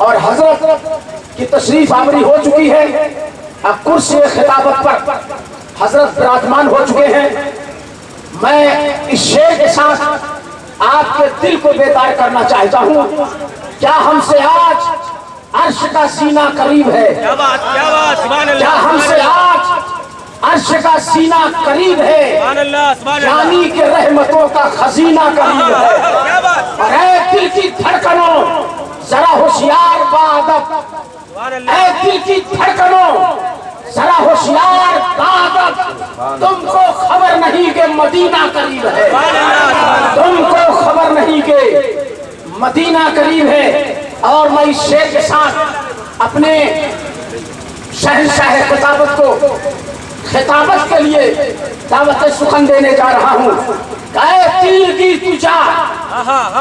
اور حضرت کی تشریف آوری ہو چکی ہے. اب کرسی خطابت پر حضرت براجمان ہو چکے ہیں. میں اس شعر کے ساتھ آپ کے دل کو بیدار کرنا چاہتا ہوں. کیا ہم سے آج عرش کا سینہ قریب ہے؟ کیا ہم سے آج عرش کا سینہ قریب ہے؟ جانی کے رحمتوں کا خزینہ قریب ہے. اور اے دل کی دھڑکنوں ذرا ہوشیار بادب، اے دل کی دھڑکنوں ذرا ہوشیار بادب، تم کو خبر نہیں کہ مدینہ قریب ہے. تم کو خبر نہیں کہ مدینہ قریب ہے. اور میں اس شعر کے ساتھ اپنے شہنشاہ خطابت کو خطابت کے لیے دعوت سخن دینے جا رہا ہوں. اے تیر کی تجا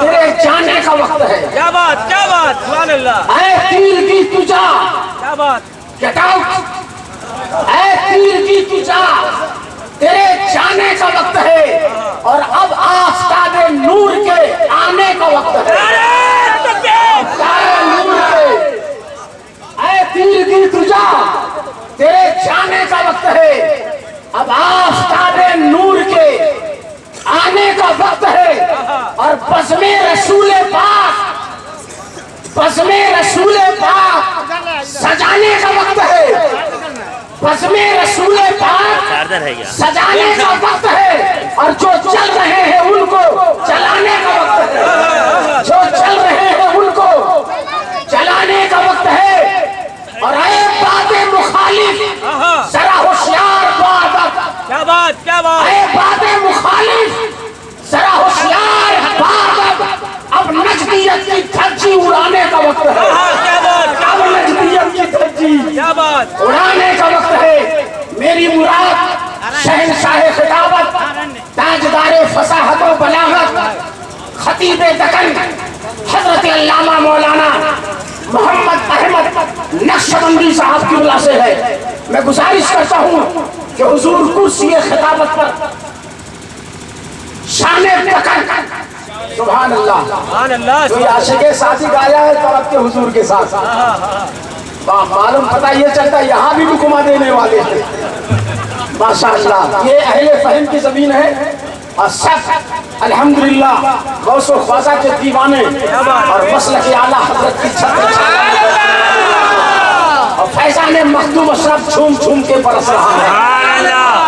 تیرے جانے کا وقت ہے. کیا بات کیا بات، سبحان اللہ. اے تیر کی تجا کیا بات، گیٹ آؤٹ. اے تیر کی تجا تیرے جانے کا وقت ہے اور اب آفتاب نور کے آنے کا وقت ہے. نور کے اے تیر کی تجا تیرے جانے کا وقت ہے، اب آفتاب نور کے آنے کا وقت ہے. اور بزم رسول پاک، بزم رسول پاک سجانے کا وقت ہے. بزم رسول پاک سجانے کا وقت ہے. اور جو چل رہے ہیں ان کو چلانے کا وقت ہے. جو چل رہے ہیں ان کو چلانے کا وقت ہے. اور اے بات مخالف ذرا ہوشیار بادب. کیا بات کیا بات، اے بات مخالف ذرا ہوشیار بادب. اب نجدیت کی دھجی اڑانے کا وقت ہے. کیا بات اب نجدیت کی دھجی کیا بات. اڑانے کا وقت ہے. میری مراد شہنشاہ خطابت، تاجدار فصاحت و بلاغت، خطیب دکن حضرت علامہ مولانا محمد احمد نقشبندی صاحب کی وجہ سے ہے. میں گزارش کرتا ہوں کہ حضور کرسی خطابت پر شان دکن، سبحان اللہ، سبحان اللہ. کوئی عاشق ساتھی گایا ہے تو آپ کے حضور کے ساتھ معلوم پتہ یہ چلتا ہے یہاں بھی رکما دینے والے ہیں. ماشاءاللہ یہ اہل فہم کی زمین ہے. اور سب الحمدللہ غوث و خواجہ کے دیوانے اور مسلک اعلیٰ حضرت کی چھتر اور فیضان مخدوم اشرف جھوم جھوم کے برس رہا ہے.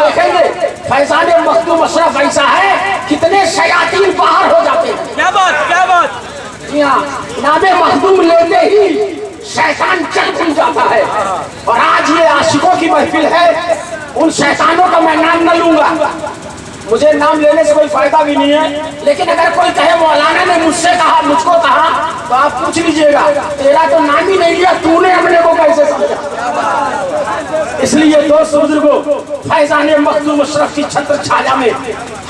دیکھیں گے فیضان مخدوم اشرف ایسا ہے کتنے شیاطین باہر ہو جاتے ہیں. کیا بات کیا بات. جی ہاں، نام مخدوم لیتے ہی شیطان چل کھل جاتا ہے. اور آج یہ عاشقوں کی محفل ہے. ان شیطانوں کا میں نام نہ لوں گا، مجھے نام لینے سے کوئی فائدہ بھی نہیں ہے. لیکن اگر کوئی کہے مولانا نے مجھ سے کہا، مجھ کو کہا، تو آپ پوچھ لیجئے گا تیرا تو نام ہی نہیں لیا، تو نے اپنے کو کیسے سمجھا. اس لیے دوست بزرگوں، فیضان مخدوم اشرف کی چھتر چھایا میں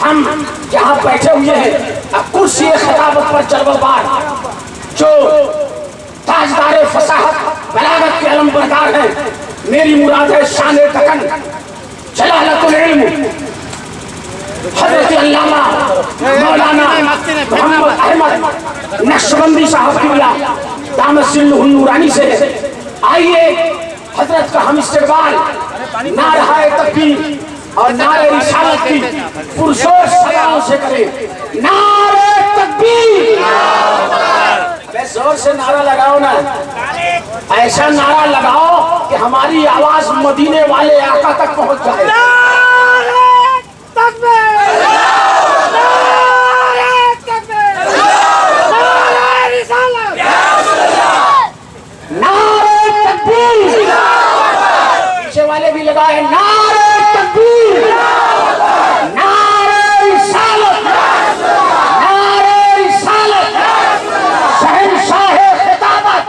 ہم یہاں بیٹھے ہوئے ہیں. اب کرسی خطابت پر جلوہ بار جو تاجدار فصاحت بلاغت کے علم بردار ہیں، میری مراد ہے شان دکن جلالت العلم حضرت علامہ مولانا محمد احمد نقشبندی صاحب کی ولا دامت سلہ النورانی سے. آئیے حضرت کا ہم استقبال نعرہ تکبیر اور نعرہ رسالت کی پرزور صداؤں سے کریں. نعرہ تکبیر، زور سے نعرہ لگاؤ نا، ایسا نعرہ لگاؤ کہ ہماری آواز مدینے والے آقا تک پہنچ جائے. پیچھے والے بھی لگائے نعرہ تکبیر، نعرہ رسالت، نعرہ رسالت. شہنشاہ خطابت،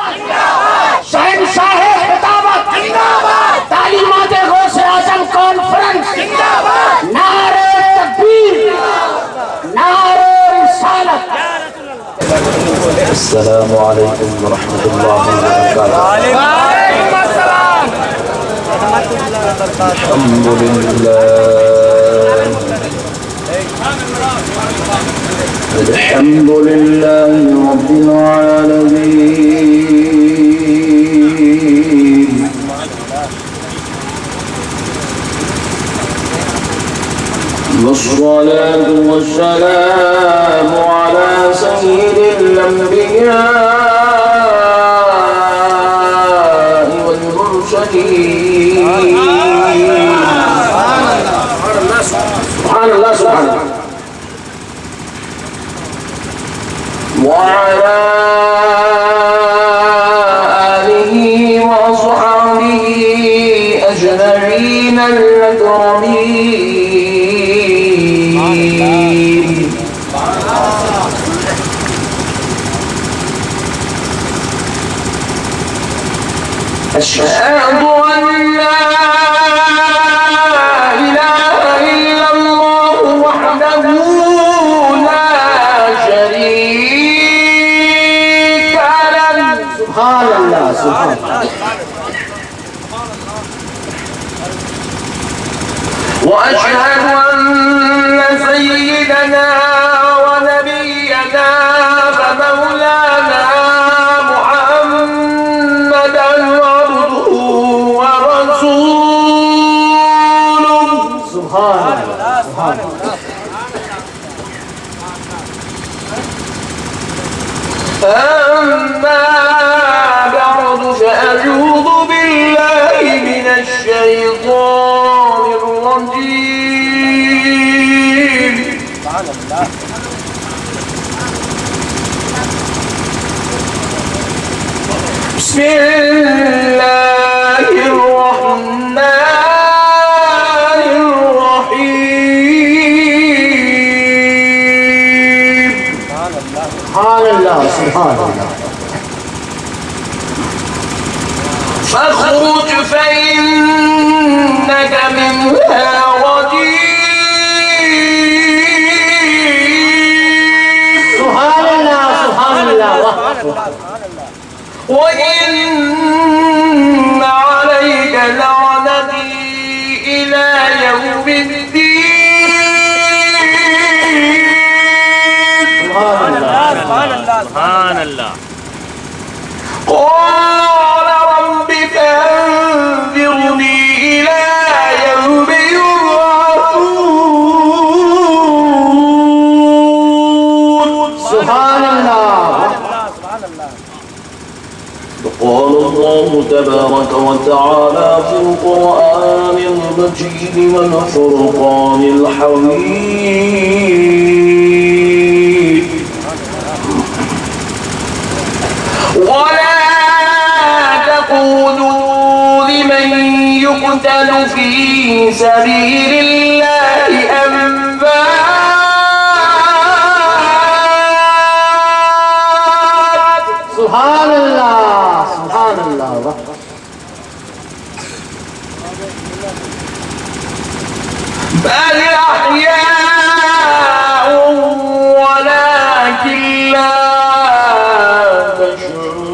شہنشاہ خطابت، تعلیمات غوث اعظم کانفرنس، نعرہ تکبیر، نعرہ رسالت. السلام علیکم ورحمۃ اللہ وبرکاتہ. الحمد للہ الحمد للہ رب العالمین. أشهد أن لا إله إلا الله وحده لا شريك له. سبحان الله سبحان الله. وأشهد أن سيدنا ونبينا ومولانا محمدا عبده ورسوله. سبحان الله سبحان الله. أما بعد فأعوذ بالله من الشيطان الرجيم. بسم الله الرحمن الرحيم. سبحان الله سبحان الله. فاخرج فإنك منها رجيم. سبحان الله سبحان الله. وإن عليك لعنتي إلى يوم الدين. سبحان الله سبحان الله. قال رب فأنذرني إلى يوم يبعثون. سبحان الله. قال الله تبارك وتعالى في القرآن المجيد والفرقان الحميد. ولا تقولوا لمن يقتل في سبيل الله أموات. سبحان الله سبحان الله. بل أحياء ولكن لا تشعرون.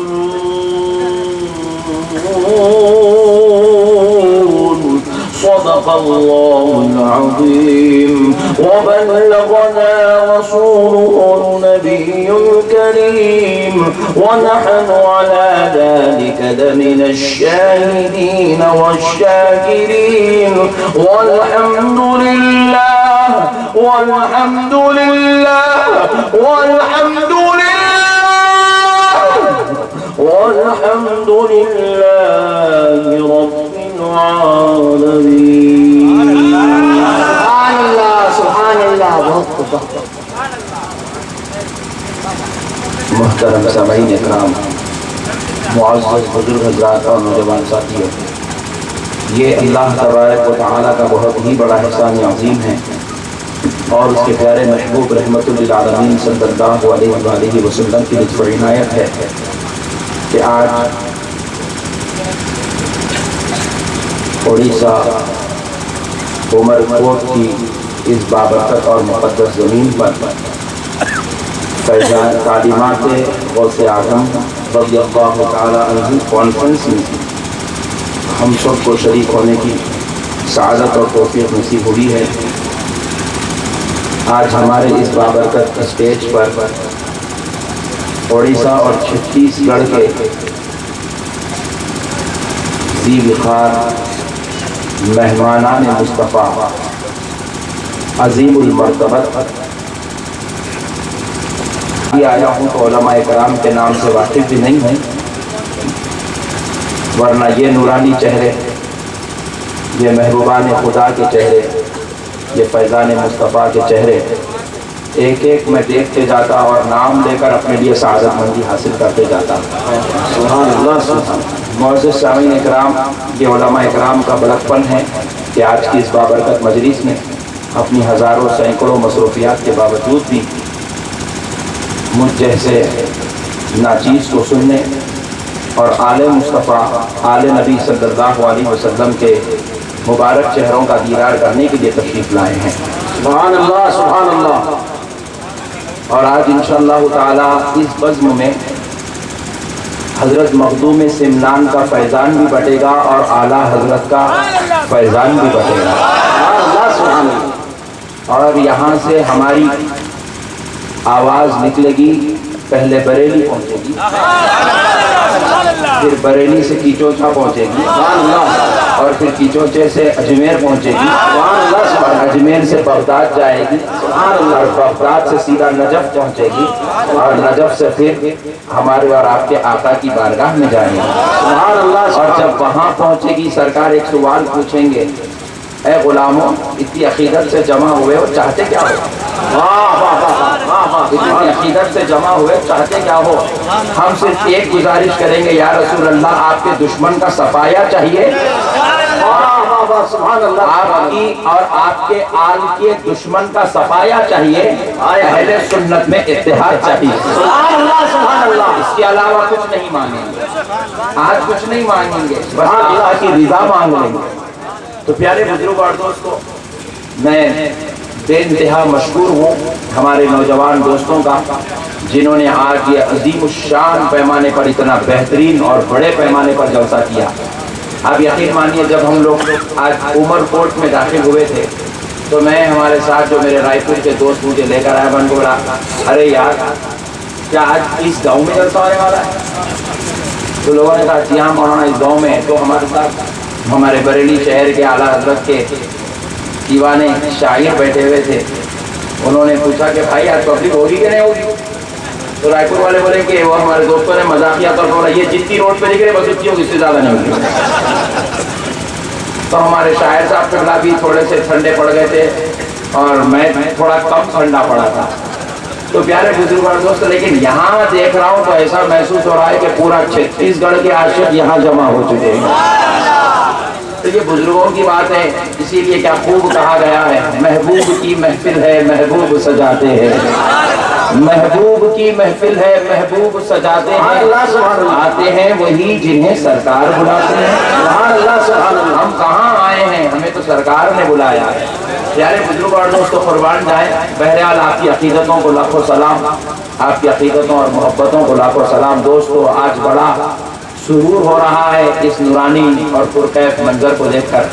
صدق الله العظيم. وبلغنا رسوله النبي الكريم ونحن على ذلك لمن الشاهدين والشاكرين. والحمد لله والحمد لله والحمد لله والحمد لله رب العالمين. سبحان الله سبحان الله. محترم سامعین اکرام، معزز بزرگ حضرات اور نوجوان ساتھیوں، یہ اللہ تبارک و تعالیٰ کا بہت ہی بڑا احسان عظیم ہے اور اس کے پیارے محبوب رحمت للعالمین صلی اللہ علیہ وآلہ وسلم کی لطف و عنایت ہے کہ آج اڑیسہ عمر کوٹ کی اس بابرکت اور مقدس زمین پر فیضان تعلیمات غوث اعظم رضی اللہ تعالیٰ عنہ کانفرنس میں ہم سب کو شریک ہونے کی سعادت اور توفیق نصیب ہوئی ہے۔ آج ہمارے اس بابرکت اسٹیج پر اڑیسہ اور چھتیس گڑھ کے ذی وقار مہمانان مصطفیٰ عظیم المرتبت آیا ہوں تو علماء کرام کے نام سے واقف بھی نہیں ہیں، ورنہ یہ نورانی چہرے، یہ محبوبان خدا کے چہرے، یہ فیضان مصطفیٰ کے چہرے ایک ایک میں دیکھتے جاتا اور نام لے کر اپنے لیے سعادت مندی حاصل کرتے جاتا۔ سبحان اللہ سبحان اللہ۔ معزز سامعین اکرام، یہ علماء اکرام کا بڑکپن ہے کہ آج کی اس بابرکت مجلس میں اپنی ہزاروں سینکڑوں مصروفیات کے باوجود بھی مجھ جیسے ناچیز کو سننے اور آل مصطفیٰ آل نبی صلی اللہ علیہ وسلم کے مبارک چہروں کا دیدار کرنے کے لیے تشریف لائے ہیں۔ سبحان اللہ سبحان اللہ۔ اور آج انشاءاللہ تعالی اس بزم میں حضرت مخدوم سمنان کا فیضان بھی بٹے گا اور اعلیٰ حضرت کا فیضان بھی بٹے گا۔ سبحان اللہ سبحان اللہ۔ اور یہاں سے ہماری آواز نکلے گی، پہلے بریلی پہنچے گی، پھر بریلی سے کیچوچا پہنچے گی، سبحان اللہ اور پھر کیچوچے سے اجمیر پہنچے گی، سبحان اللہ اور اجمیر سے بغداد جائے گی، اور بغداد سے سیدھا نجف پہنچے گی، اور نجف سے پھر ہمارے اور آپ کے آقا کی بارگاہ میں جائیں گے۔ سبحان اللہ۔ اور جب وہاں پہنچے گی سرکار ایک سوال پوچھیں گے، اے غلاموں اتنی عقیدت سے جمع ہوئے ہو چاہتے کیا ہو؟ واہ واہ واہ واہ واہ۔ اتنی عقیدت سے جمع ہوئے چاہتے کیا ہو؟ ہم صرف ایک گزارش کریں گے، یا رسول اللہ آپ کے دشمن کا صفایا چاہیے، واہ واہ واہ سبحان اللہ۔ آپ کی اور آپ کے آل کے دشمن کا صفایا چاہیے، اہل سنت میں اتحاد چاہیے۔ سبحان اللہ سبحان اللہ۔ اس کے علاوہ کچھ نہیں مانگیں گے، آج کچھ نہیں مانگیں گے، بس اللہ کی رضا مانگ لیں گے۔ تو پیارے بزرگ اور دوستوں، میں بے انتہا مشکور ہوں ہمارے نوجوان دوستوں کا، جنہوں نے آج یہ عظیم الشان پیمانے پر اتنا بہترین اور بڑے پیمانے پر جلسہ کیا۔ آپ یقین مانیے جب ہم لوگ آج عمر کوٹ میں داخل ہوئے تھے تو میں ہمارے ساتھ جو میرے رائے پور کے دوست مجھے لے کر آئے، میں ان کو بولا ارے یار کیا آج اس گاؤں میں جلسہ ہونے والا ہے؟ تو لوگوں نے کہا جی ہاں مولانا اس گاؤں میں۔ تو ہمارے ساتھ ہمارے بریلی شہر کے اعلیٰ حضرت کے دیوانے شاعر بیٹھے ہوئے تھے، انہوں نے پوچھا کہ بھائی آج پبلک ہوگی کہ نہیں ہوگی؟ تو رائے پور والے بولے کہ وہ ہمارے دوستوں نے مذاقیہ طور پر بولا یہ جتنی روڈ پہ نکلے بس اتنی ہوگی، اس سے زیادہ نہیں ہوگی۔ تو ہمارے شاعر صاحب قبلہ بھی تھوڑے سے ٹھنڈے پڑ گئے تھے اور میں تھوڑا کم ٹھنڈا پڑا تھا۔ تو پیارے بزرگ اور دوست، لیکن یہاں دیکھ رہا ہوں تو ایسا محسوس ہو رہا ہے کہ پورا چھتیس گڑھ کے عاشق یہاں جمع ہو چکے ہیں۔ تو یہ بزرگوں کی بات ہے، اسی لیے کیا خوب کہا گیا ہے، محبوب کی محفل ہے محبوب سجاتے ہیں، محبوب کی محفل ہے محبوب سجاتے ہیں، آتے ہیں وہی جنہیں سرکار بلاتے ہیں۔ سبحان اللہ سبحان اللہ۔ ہم کہاں آئے ہیں، ہمیں تو سرکار نے بلایا ہے۔ پیارے بزرگ اور دوستوں قربان جائیں، بہرحال آپ کی عقیدتوں کو لاکھوں سلام، آپ کی عقیدتوں اور محبتوں کو لاکھوں سلام۔ دوستو آج بڑا سرور ہو رہا ہے اس نورانی اور پرکیف منظر کو دیکھ کر۔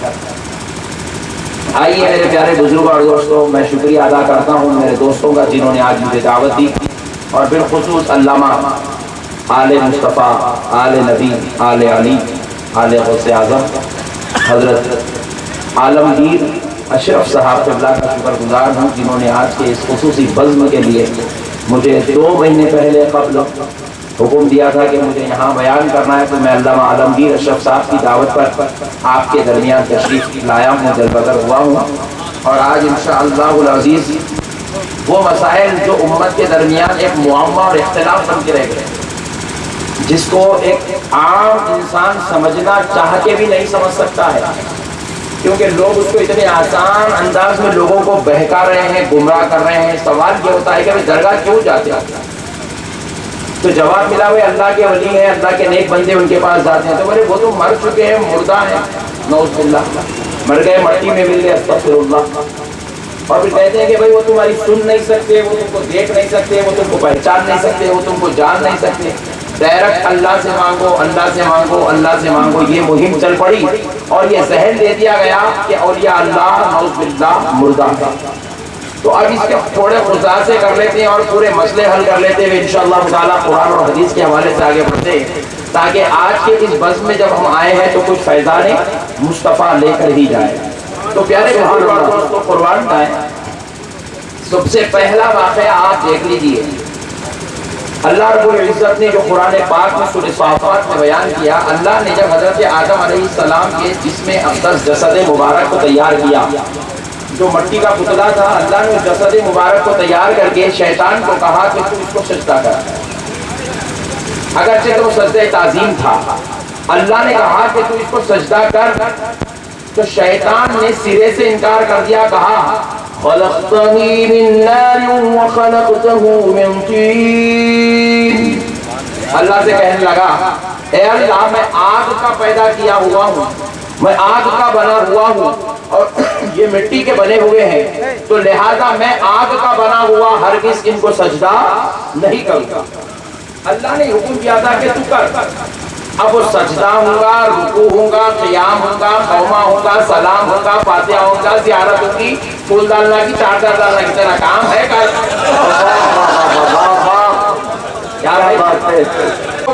آئیے میرے پیارے بزرگ اور دوستوں، میں شکریہ ادا کرتا ہوں میرے دوستوں کا جنہوں نے آج مجھے دعوت دی، اور بالخصوص علامہ آل مصطفیٰ آل نبی آل علی آل غوث اعظم حضرت عالمگیر اشرف صاحب قبلہ کا شکر گزار ہوں، جنہوں نے آج کے اس خصوصی بزم کے لیے مجھے 2 مہینے پہلے قبل حکم دیا تھا کہ مجھے یہاں بیان کرنا ہے، تو میں علامہ عالمگیر اشرف صاحب کی دعوت پر آپ کے درمیان تشریف لایا ہوں، دل بدر ہوا ہوں، اور آج انشاءاللہ العزیز وہ مسائل جو امت کے درمیان ایک معمہ اور اختلاف بن کے رہ گئے، جس کو ایک عام انسان سمجھنا چاہ کے بھی نہیں سمجھ سکتا ہے، کیونکہ لوگ اس کو اتنے آسان انداز میں لوگوں کو بہکا رہے ہیں، گمراہ کر رہے ہیں۔ سوال یہ ہوتا ہے کہ درگاہ کیوں جاتے ہیں؟ تو جواب ملا ہوئے اللہ کے ولی ہیں، اللہ کے نیک بندے ان کے پاس جاتے ہیں۔ تو بولے وہ تو مر چکے ہیں، مردہ ہیں، نعوذ باللہ، مر گئے مٹی میں مل گئے، استغفر اللہ۔ اور پھر کہتے ہیں کہ بھائی وہ تمہاری سن نہیں سکتے، وہ تم کو دیکھ نہیں سکتے، وہ تم کو پہچان نہیں سکتے، وہ تم کو جان نہیں سکتے، ڈائریکٹ اللہ سے مانگو، اللہ سے مانگو، اللہ سے مانگو۔ یہ مہم چل پڑی اور یہ ذہن دے دیا گیا کہ اولیاء اللہ نعوذ باللہ مردہ ہے۔ تو اب اس کے تھوڑے خلاصے کر لیتے ہیں اور پورے مسئلے حل کر لیتے ہوئے انشاءاللہ تعالیٰ قرآن اور حدیث کے حوالے سے آگے بڑھتے ہیں، تاکہ آج کے اس بزم میں جب ہم آئے ہیں تو کچھ فیضان مصطفیٰ لے کر ہی جائیں۔ تو پیارے بزرگ اور دوستوں قربان جائیں، سب سے پہلا واقعہ آپ دیکھ لیجئے، اللہ رب العزت نے جو قرآن پاک میں سورہ صافات میں بیان کیا، اللہ نے جب حضرت آدم علیہ السلام کے جسم اقدس جسد مبارک کو تیار کیا، جو مٹی کا پتلا تھا، اللہ نے اس جسد مبارک کو تیار کر کے شیطان کو کہا کہ تو اس کو سجدہ کر، اگرچہ تو سجدہ تعظیم تھا، اللہ نے کہا کہ تو اس کو سجدہ کر، تو شیطان نے سرے سے انکار کر دیا، کہا خلقتنی من نار وخلقتہ من طین، اللہ سے کہنے لگا اے اللہ میں آگ کا پیدا کیا ہوا ہوں, میں آگ کا بنا ہوا ہوں, اور یہ مٹی کے بنے ہوئے ہیں, تو لہذا میں آگ کا بنا ہوا ہرگز ان کو سجدہ نہیں کروں گا. اللہ نے حکم کیا تھا کہ تو کر. اب وہ سجدہ ہوں گا, رکوع ہوں گا, قیام ہوں گا, قومہ ہوں گا, سلام ہوں گا, فاتحہ ہوں گا, زیارت ہوگی, پھول ڈالنا کی, چادر ڈالنا کی, تیرا کام ہے کر. کیا بات ہے,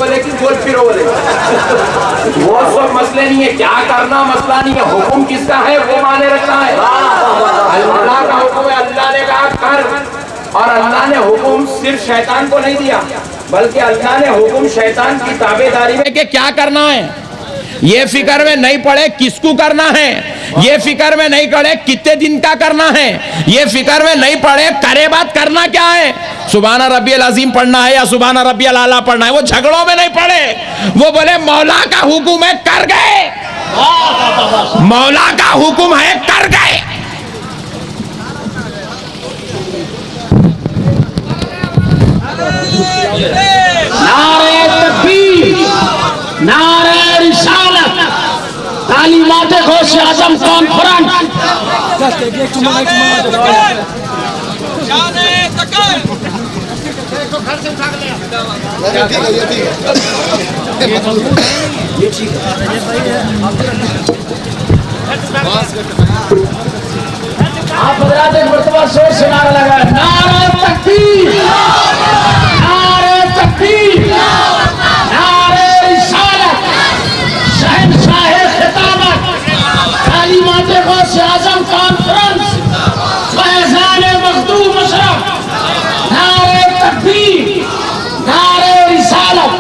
لیکن بول پھر وہ سب مسئلے نہیں ہے, کیا کرنا مسئلہ نہیں ہے, حکم کس کا ہے وہ مانے رکھنا ہے. اللہ کا حکم ہے, اللہ نے کہا کر, اور اللہ نے حکم صرف شیطان کو نہیں دیا, بلکہ اللہ نے حکم شیطان کی تابعداری میں کہ کیا کرنا ہے یہ فکر میں نہیں پڑے کس کو کرنا ہے, یہ فکر میں نہیں پڑے کتنے دن کا کرنا ہے, یہ فکر میں نہیں پڑے کرے بات کرنا کیا ہے, سبحان ربی العظیم پڑھنا ہے یا سبحان ربی الاعلیٰ پڑھنا ہے. وہ جھگڑوں میں نہیں پڑے, وہ بولے مولا کا حکم ہے کر گئے, مولا کا حکم ہے کر گئے. نعرہ تکبیر, نعرہ رسالت, تعلیمات غوث اعظم کانفرنس. آپ حضرات ایک مرتبہ زور سے نعرہ لگائیں, نعرہ تکبیر, نعرہ تکبیر, نعرہ رسالت, شہنشاہ خطابت, تعلیمات غوث اعظم کانفرنس, فیضان مخدوم اشرف, نعرہ تکبیر, نعرہ رسالت.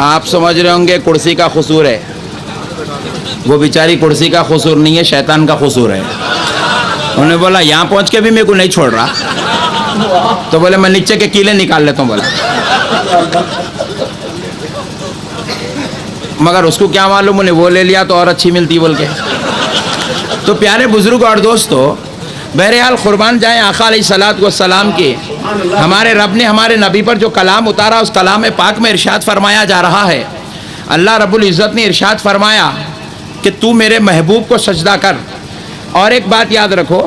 آپ سمجھ رہے ہوں گے کرسی کا قصور ہے, وہ بیچاری کرسی کا قصور نہیں ہے, شیطان کا قصور ہے. انہوں نے بولا یہاں پہنچ کے بھی میرے کو نہیں چھوڑ رہا, تو بولے میں نیچے کے کیلے نکال لیتا ہوں. بولا مگر اس کو کیا معلوم, انہیں وہ لے لیا تو اور اچھی ملتی بول کے. تو پیارے بزرگ اور دوستو, بہرحال قربان جائیں آقا علیہ الصلوۃ والسلام کے, ہمارے رب نے ہمارے نبی پر جو کلام اتارا, اس کلام پاک میں ارشاد فرمایا جا رہا ہے. اللہ رب العزت نے ارشاد فرمایا کہ تو میرے محبوب کو سجدہ کر. اور ایک بات یاد رکھو,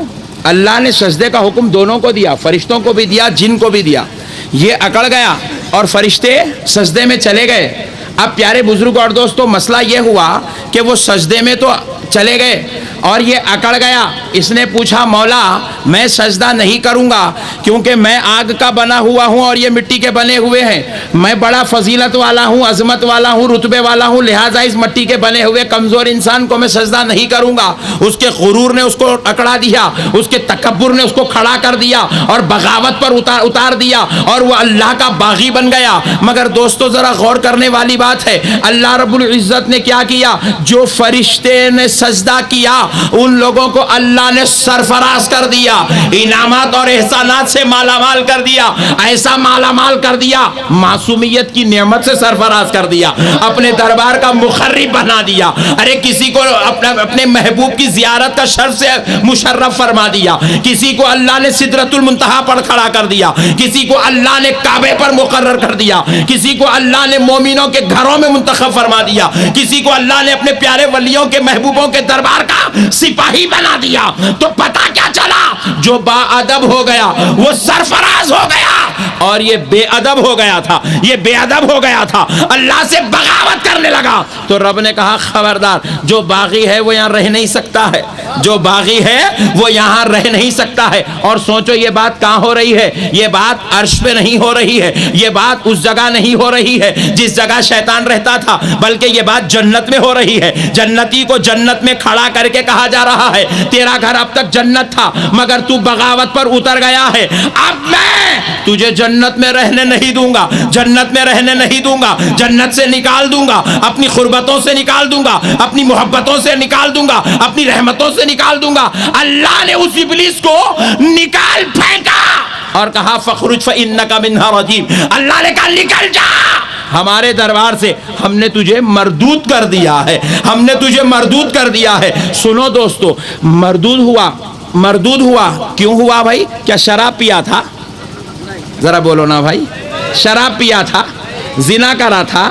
اللہ نے سجدے کا حکم دونوں کو دیا, فرشتوں کو بھی دیا, جن کو بھی دیا. یہ اکڑ گیا اور فرشتے سجدے میں چلے گئے. اب پیارے بزرگ اور دوستو, مسئلہ یہ ہوا کہ وہ سجدے میں تو چلے گئے اور یہ اکڑ گیا. اس نے پوچھا مولا میں سجدہ نہیں کروں گا کیونکہ میں آگ کا بنا ہوا ہوں اور یہ مٹی کے بنے ہوئے ہیں, میں بڑا فضیلت والا ہوں, عظمت والا ہوں, رتبے والا ہوں, لہٰذا اس مٹی کے بنے ہوئے کمزور انسان کو میں سجدہ نہیں کروں گا. اس کے غرور نے اس کو اکڑا دیا, اس کے تکبر نے اس کو کھڑا کر دیا اور بغاوت پر اتار دیا, اور وہ اللہ کا باغی بن گیا. مگر دوستو ذرا غور کرنے والی بات ہے, اللہ رب العزت نے کیا کیا, جو فرشتے نے سجدہ کیا ان لوگوں کو اللہ نے سرفراز کر دیا, انعامات اور احسانات سے مالا مال کر دیا, ایسا مالا مال کر دیا, معصومیت کی نعمت سے سرفراز کر دیا, اپنے دربار کا مخرب بنا دیا. ارے کسی کو اپنے محبوب کی زیارت کا شرف سے مشرف فرما دیا, کسی کو اللہ نے سدرۃ المنتہا پر کھڑا کر دیا, کسی کو اللہ نے کعبے پر مقرر کر دیا, کسی کو اللہ نے مومنوں کے گھروں میں منتخب فرما دیا, کسی کو اللہ نے اپنے پیارے ولیوں کے محبوبوں کے دربار کا سپاہی بنا دیا. تو پتہ کیا چلا, جو با ادب ہو گیا وہ سرفراز ہو گیا, اور یہ بے ادب ہو گیا تھا, یہ بے ادب ہو گیا تھا, اللہ سے بغاوت کرنے لگا. تو رب نے کہا خبردار, جو باغی ہے وہ یہاں رہ نہیں سکتا ہے, جو باغی ہے وہ یہاں رہ نہیں سکتا ہے. اور سوچو یہ بات کہاں ہو رہی ہے, یہ بات عرش پہ نہیں ہو رہی ہے, یہ بات اس جگہ نہیں ہو رہی ہے جس جگہ شیطان رہتا تھا, بلکہ یہ بات جنت میں ہو رہی ہے. جنتی کو جنت میں کھڑا کر کے کہا جا رہا ہے تیرا گھر اب تک جنت تھا مگر تو بغاوت پر اتر گیا ہے, اب میں تجھے جنت میں رہنے نہیں دوں گا, جنت میں رہنے نہیں دوں گا, جنت سے نکال دوں گا, اپنی قربتوں سے نکال دوں گا, اپنی محبتوں سے نکال دوں گا, اپنی رحمتوں سے نکال دوں گا. اللہ نے اس ابلیس کو نکال پھینکا اور کہا فخرج فإنک منہا رجیم. اللہ نے کہا نکل جا ہمارے دربار سے, ہم نے تجھے مردود کر دیا ہے, ہم نے تجھے مردود کر دیا ہے. سنو دوستو, مردود ہوا کیوں ہوا بھائی؟ کیا شراب پیا تھا؟ ذرا بولو نا بھائی, شراب پیا تھا, زنا کرا تھا,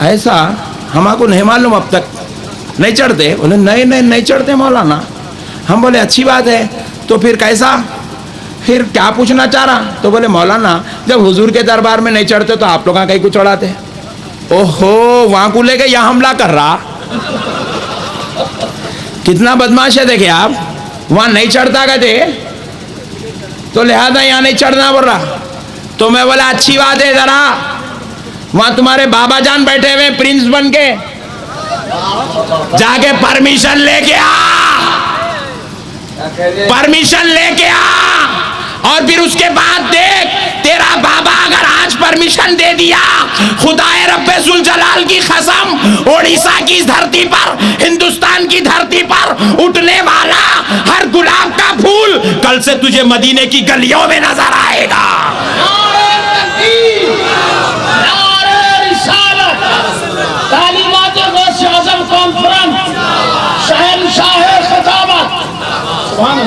ایسا ہمارے نہیں معلوم اب تک نہیں چڑھتے. بولے نہیں چڑھتے مولانا. ہم بولے اچھی بات ہے, تو پھر کیسا, پھر کیا پوچھنا چاہ رہا؟ تو بولے مولانا جب حضور کے دربار میں نہیں چڑھتے تو آپ لوگ کہیں کو چڑھاتے. اوہو, وہاں کو لے کے یہاں حملہ کر رہا. کتنا بدماش ہے دیکھیں آپ. وہاں نہیں چڑھتا کہتے تو لہذا یہاں نہیں چڑھنا بول رہا. تو میں بولا اچھی بات ہے, ذرا وہاں تمہارے بابا جان بیٹھے ہوئے پرنس بن کے, جا کے پرمیشن لے کے پرمیشن لے کے اور پھر اس کے بعد دیکھ تیرا بابا اگر آج پرمیشن دے دیا, خدائے رب ذوالجلال کی قسم, اڑیسہ کی دھرتی پر, ہندوستان کی دھرتی پر اٹھنے والا ہر گلاب کا پھول کل سے تجھے مدینے کی گلیوں میں نظر آئے گا.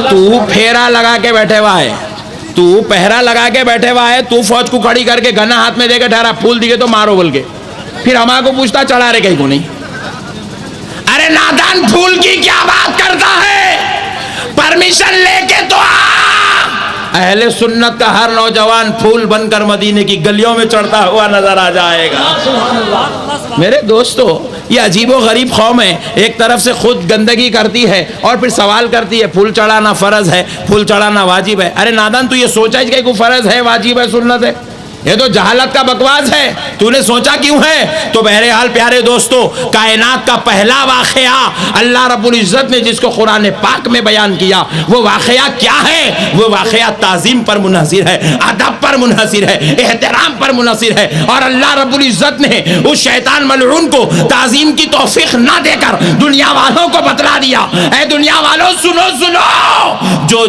تو پھیرا لگا کے بیٹھے ہوا ہے, تو پہرا لگا کے بیٹھے ہوا ہے, تو فوج کو کھڑی کر کے گنا ہاتھ میں دے کے ٹھہرا, پھول دیے تو مارو بول کے, پھر ہمارے کو پوچھتا چڑھا رہے کہیں کو نہیں. ارے نادان, پھول کی کیا بات کرتا ہے, پرمیشن لے کے تو اہل سنت کا ہر نوجوان پھول بن کر مدینے کی گلیوں میں چڑھتا ہوا نظر آ جائے گا. میرے دوستو, یہ عجیب و غریب قوم ہے. ایک طرف سے خود گندگی کرتی ہے اور پھر سوال کرتی ہے پھول چڑھانا فرض ہے, پھول چڑھانا واجب ہے. ارے نادان, تو یہ سوچا کہ کوئی فرض ہے, واجب ہے, سنت ہے؟ یہ تو جہالت کا بکواس ہے. تو نے سوچا کیوں ہے؟ تو بہرحال پیارے دوستو, کائنات کا پہلا واقعہ اللہ رب العزت نے جس کو قرآن پاک میں بیان کیا, وہ واقعہ کیا ہے؟ وہ واقعہ تعظیم پر منحصر ہے, ادب پر منحصر ہے, احترام پر منحصر ہے. اور اللہ رب العزت نے اس شیطان ملعون کو تعظیم کی توفیق نہ دے کر دنیا والوں کو بتلا دیا, اے دنیا والوں سنو,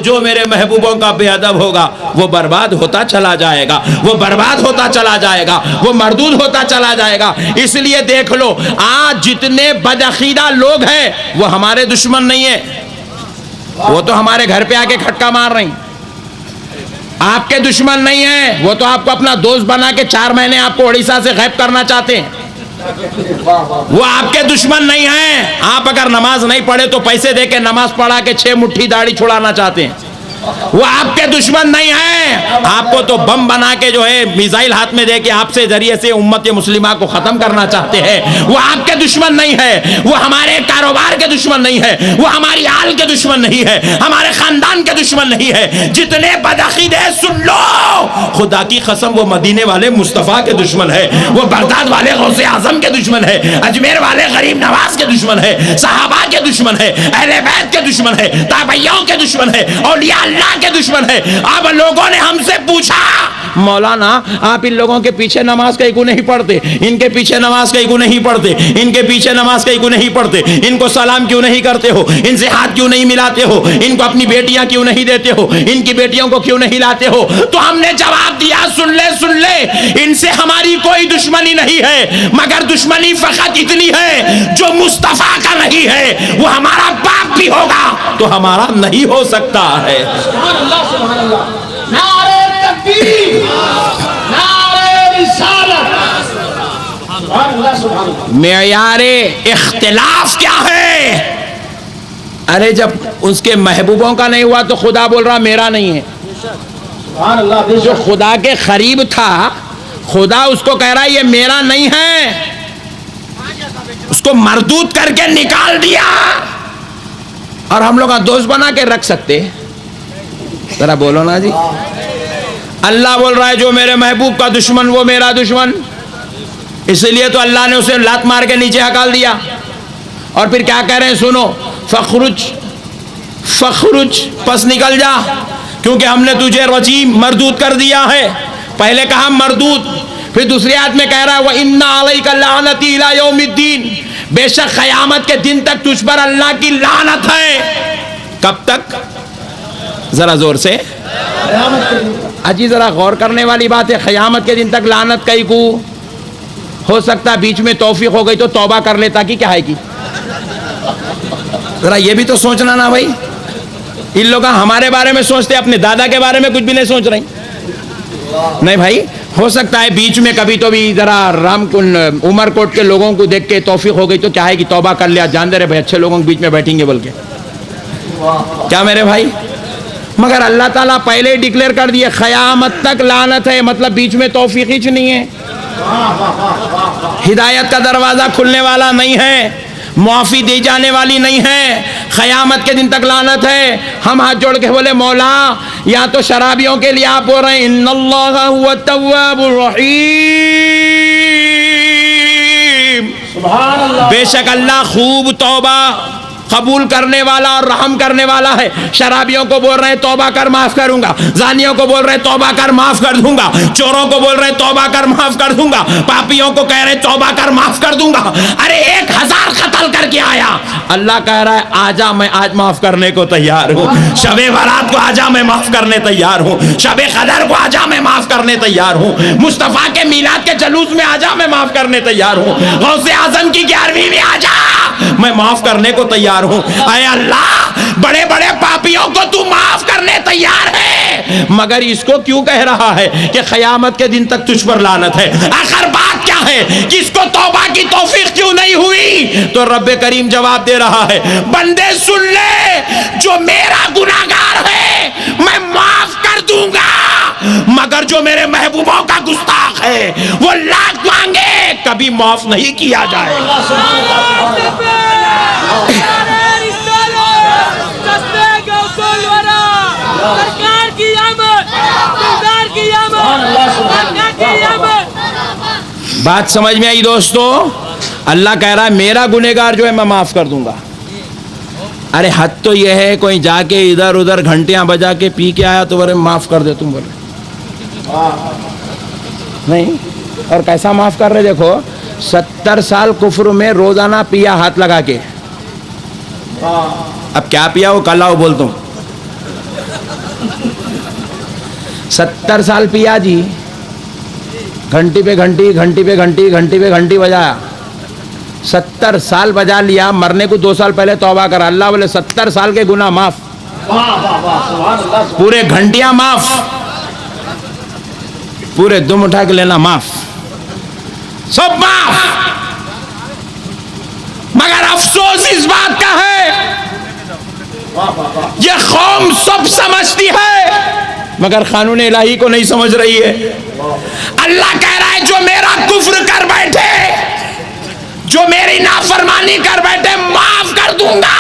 جو میرے محبوبوں کا بے ادب ہوگا وہ برباد ہوتا چلا جائے گا, وہ برباد ہوتا چلا جائے گا, وہ مردود ہوتا چلا جائے گا. اس لیے دیکھ لو, آج جتنے بدعقیدہ لوگ ہیں وہ ہمارے دشمن نہیں ہیں, وہ تو ہمارے گھر پہ آ کے کھٹکا مار رہے ہیں. آپ کے دشمن نہیں ہیں, وہ تو آپ کو اپنا دوست بنا کے 4 مہینے آپ کو اڑیسہ سے غائب کرنا چاہتے ہیں. وہ آپ کے دشمن نہیں ہیں. آپ اگر نماز نہیں پڑھے تو پیسے دے کے نماز پڑھا کے 6 مٹھی داڑھی چھڑانا چاہتے ہیں. وہ آپ کے دشمن نہیں ہیں. آپ کو تو بم بنا کے جو ہے میزائل ہاتھ میں دے کے آپ سے ذریعے سے امت مسلمہ کو ختم کرنا چاہتے ہیں. وہ آپ کے دشمن نہیں ہے, وہ ہمارے کاروبار کے دشمن نہیں ہے, وہ ہماری آل کے دشمن نہیں ہے, ہمارے خاندان کے دشمن نہیں ہے. جتنے بدعقیدے سن لو, خدا کی قسم وہ مدینے والے مصطفیٰ کے دشمن ہے, وہ بغداد والے غوث اعظم کے دشمن ہے, اجمیر والے غریب نواز کے دشمن ہے, صحابہ کے دشمن ہے, اہل بیت کے دشمن ہے, تابعیوں کے دشمن ہے, اولیاء اللہ کے دشمن ہے. اب لوگوں نے ہم سے پوچھا, مولانا آپ ان لوگوں کے پیچھے نماز کہیں کو نہیں پڑھتے, ان کے پیچھے نماز کہیں کو نہیں پڑھتے, ان کے پیچھے نماز کہیں کو نہیں پڑھتے, ان کو سلام کیوں نہیں کرتے ہو, ان سے ہاتھ کیوں نہیں ملاتے ہو, ان کو اپنی بیٹیاں کیوں نہیں دیتے ہو, ان کی بیٹیوں کو کیوں نہیں لاتے ہو؟ تو ہم نے جواب دیا, سن لے, ان سے ہماری کوئی دشمنی نہیں ہے, مگر دشمنی فقط اتنی ہے جو مصطفیٰ کا نہیں ہے وہ ہمارا باپ بھی ہوگا تو ہمارا نہیں ہو سکتا ہے. سبحان اللہ, سبحان اللہ. نعرہ تکبیر, نعرہ رسالت. سبحان اللہ, سبحان اللہ. معیار اختلاف کیا ہے؟ ارے جب اس کے محبوبوں کا نہیں ہوا تو خدا بول رہا میرا نہیں ہے. سبحان اللہ. جو خدا کے قریب تھا, خدا اس کو کہہ رہا ہے یہ میرا نہیں ہے, اس کو مردود کر کے نکال دیا. اور ہم لوگ دوست بنا کے رکھ سکتے؟ ذرا بولو نا جی. اللہ بول رہا ہے جو میرے محبوب کا دشمن وہ میرا دشمن. اس لیے تو اللہ نے اسے لات مار کے نیچے ہکال دیا. اور پھر کیا کہہ رہے ہیں سنو, فخرج پس نکل جا, کیونکہ ہم نے تجھے رجیم مردود کر دیا ہے. پہلے کہا مردود, پھر دوسری آیت میں کہہ رہا ہے وَإِنَّ عَلَيْكَ لَعْنَتِي إِلَى يَوْمِ الدِّينِ, بے شک قیامت کے دن تک تجھ پر اللہ کی لعنت ہے. کب تک؟ ذرا زور سے. اجی ذرا غور کرنے والی بات ہے, قیامت کے دن تک لعنت کئی کو ہو سکتا, بیچ میں توفیق ہو گئی تو توبہ کر لیتا کہ کیا ہے کی. ذرا یہ بھی تو سوچنا نا بھائی. ان لوگ ہمارے بارے میں سوچتے, اپنے دادا کے بارے میں کچھ بھی نہیں سوچ رہے. نہیں بھائی, ہو سکتا ہے بیچ میں کبھی تو بھی ذرا رام کن عمر کوٹ کے لوگوں کو دیکھ کے توفیق ہو گئی تو کیا ہے کہ توبہ کر لیا, جان دے رہے بھائی اچھے لوگوں کے بیچ میں بیٹھیں گے بول کے, کیا میرے بھائی. مگر اللہ تعالیٰ پہلے ہی ڈکلیئر کر دیے قیامت تک لعنت ہے, مطلب بیچ میں توفیق ہی نہیں ہے, ہدایت کا دروازہ کھلنے والا نہیں ہے, معافی دی جانے والی نہیں ہے, قیامت کے دن تک لعنت ہے. ہم ہاتھ جوڑ کے بولے مولا یا تو شرابیوں کے لیے آپ بول رہے ہیں ان اللہ هو التواب الرحیم, سبحان اللہ. بے شک اللہ خوب توبہ قبول کرنے والا اور رحم کرنے والا ہے. شرابیوں کو بول رہے ہیں توبہ کر معاف کروں گا, زانیوں کو بول رہے ہیں توبہ کر معاف کر دوں گا, چوروں کو بول رہے ہیں توبہ کر معاف کر دوں گا, پاپیوں کو کہہ رہے ہیں توبہ کر معاف کر دوں گا. ارے 1000 قتل کر کے آیا, اللہ کہہ رہا ہے آجا میں آج معاف کرنے کو تیار ہوں, شب برات کو آجا میں معاف کرنے تیار ہوں, شب قدر کو آجا میں معاف کرنے تیار ہوں, مصطفیٰ کے میلاد کے جلوس میں آجا میں معاف کرنے تیار ہوں, غوث اعظم کی 11ویں میں آجا میں معاف کرنے کو تیار ہوں. اے اللہ بڑے بڑے پاپیوں کو تو معاف کرنے تیار ہے, مگر اس کو کیوں کہہ رہا ہے کہ قیامت کے دن تک تجھ پر لعنت ہے؟ آخر بات کیا ہے کہ اس کو توبہ کی توفیق کیوں نہیں ہوئی؟ تو رب کریم جواب دے رہا ہے بندے سن لے, جو میرا گناہگار ہے میں معاف کر دوں گا, مگر جو میرے محبوبوں کا گستاخ ہے وہ لاکھ مانگے کبھی معاف نہیں کیا جائے گا. بات سمجھ میں آئی دوستو؟ اللہ کہہ رہا ہے میرا گنہگار جو ہے میں معاف کر دوں گا. ارے حد تو یہ ہے کوئی جا کے ادھر ادھر گھنٹیاں بجا کے پی کے آیا تو بولے معاف کر دے, تم بولے نہیں. اور کیسا معاف کر رہے دیکھو, 70 سال کفر میں روزانہ پیا ہاتھ لگا کے, اب کیا پیا وہ کل آؤ بولتا ہوں, 70 سال پیا جی, گھنٹی پہ گھنٹی گھنٹی پہ گھنٹی گھنٹی پہ گھنٹی بجایا, 70 سال بجا لیا, مرنے کو 2 سال پہلے توبہ کرا, اللہ بولے 70 سال کے گناہ معاف, پورے گھنٹیاں معاف, پورے دم اٹھا کے لینا معاف, سب معاف. مگر افسوس اس بات کا ہے یہ قوم سب سمجھتی ہے مگر قانون الہی کو نہیں سمجھ رہی ہے. اللہ کہہ رہا ہے جو میرا کفر کر بیٹھے, جو میری نافرمانی کر بیٹھے معاف کر دوں گا,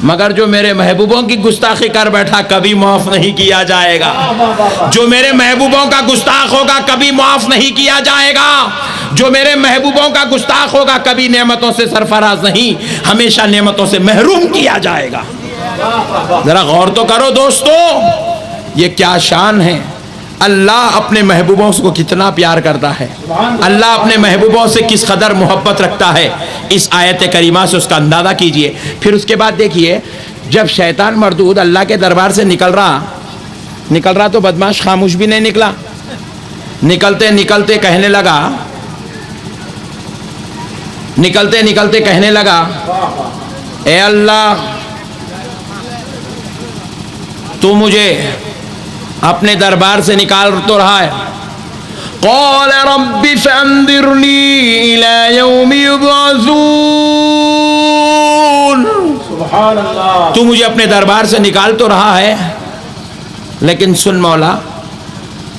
مگر جو میرے محبوبوں کی گستاخی کر بیٹھا کبھی معاف نہیں کیا جائے گا. جو میرے محبوبوں کا گستاخ ہوگا کبھی معاف نہیں کیا جائے گا. جو میرے محبوبوں کا گستاخ ہوگا کبھی نعمتوں سے سرفراز نہیں, ہمیشہ نعمتوں سے محروم کیا جائے گا. ذرا غور تو کرو دوستو, یہ کیا شان ہے. اللہ اپنے محبوبوں کو کتنا پیار کرتا ہے, اللہ اپنے محبوبوں سے کس قدر محبت رکھتا ہے, اس آیت کریمہ سے اس کا اندازہ کیجئے. پھر اس کے بعد دیکھیے جب شیطان مردود اللہ کے دربار سے نکل رہا تو بدماش خاموش بھی نہیں نکلا. نکلتے نکلتے کہنے لگا اے اللہ تو مجھے اپنے دربار سے نکال تو رہا ہے. قال رب فانظرنی الی یوم یبعثون, سبحان اللہ. تو مجھے اپنے دربار سے نکال تو رہا ہے لیکن سن مولا,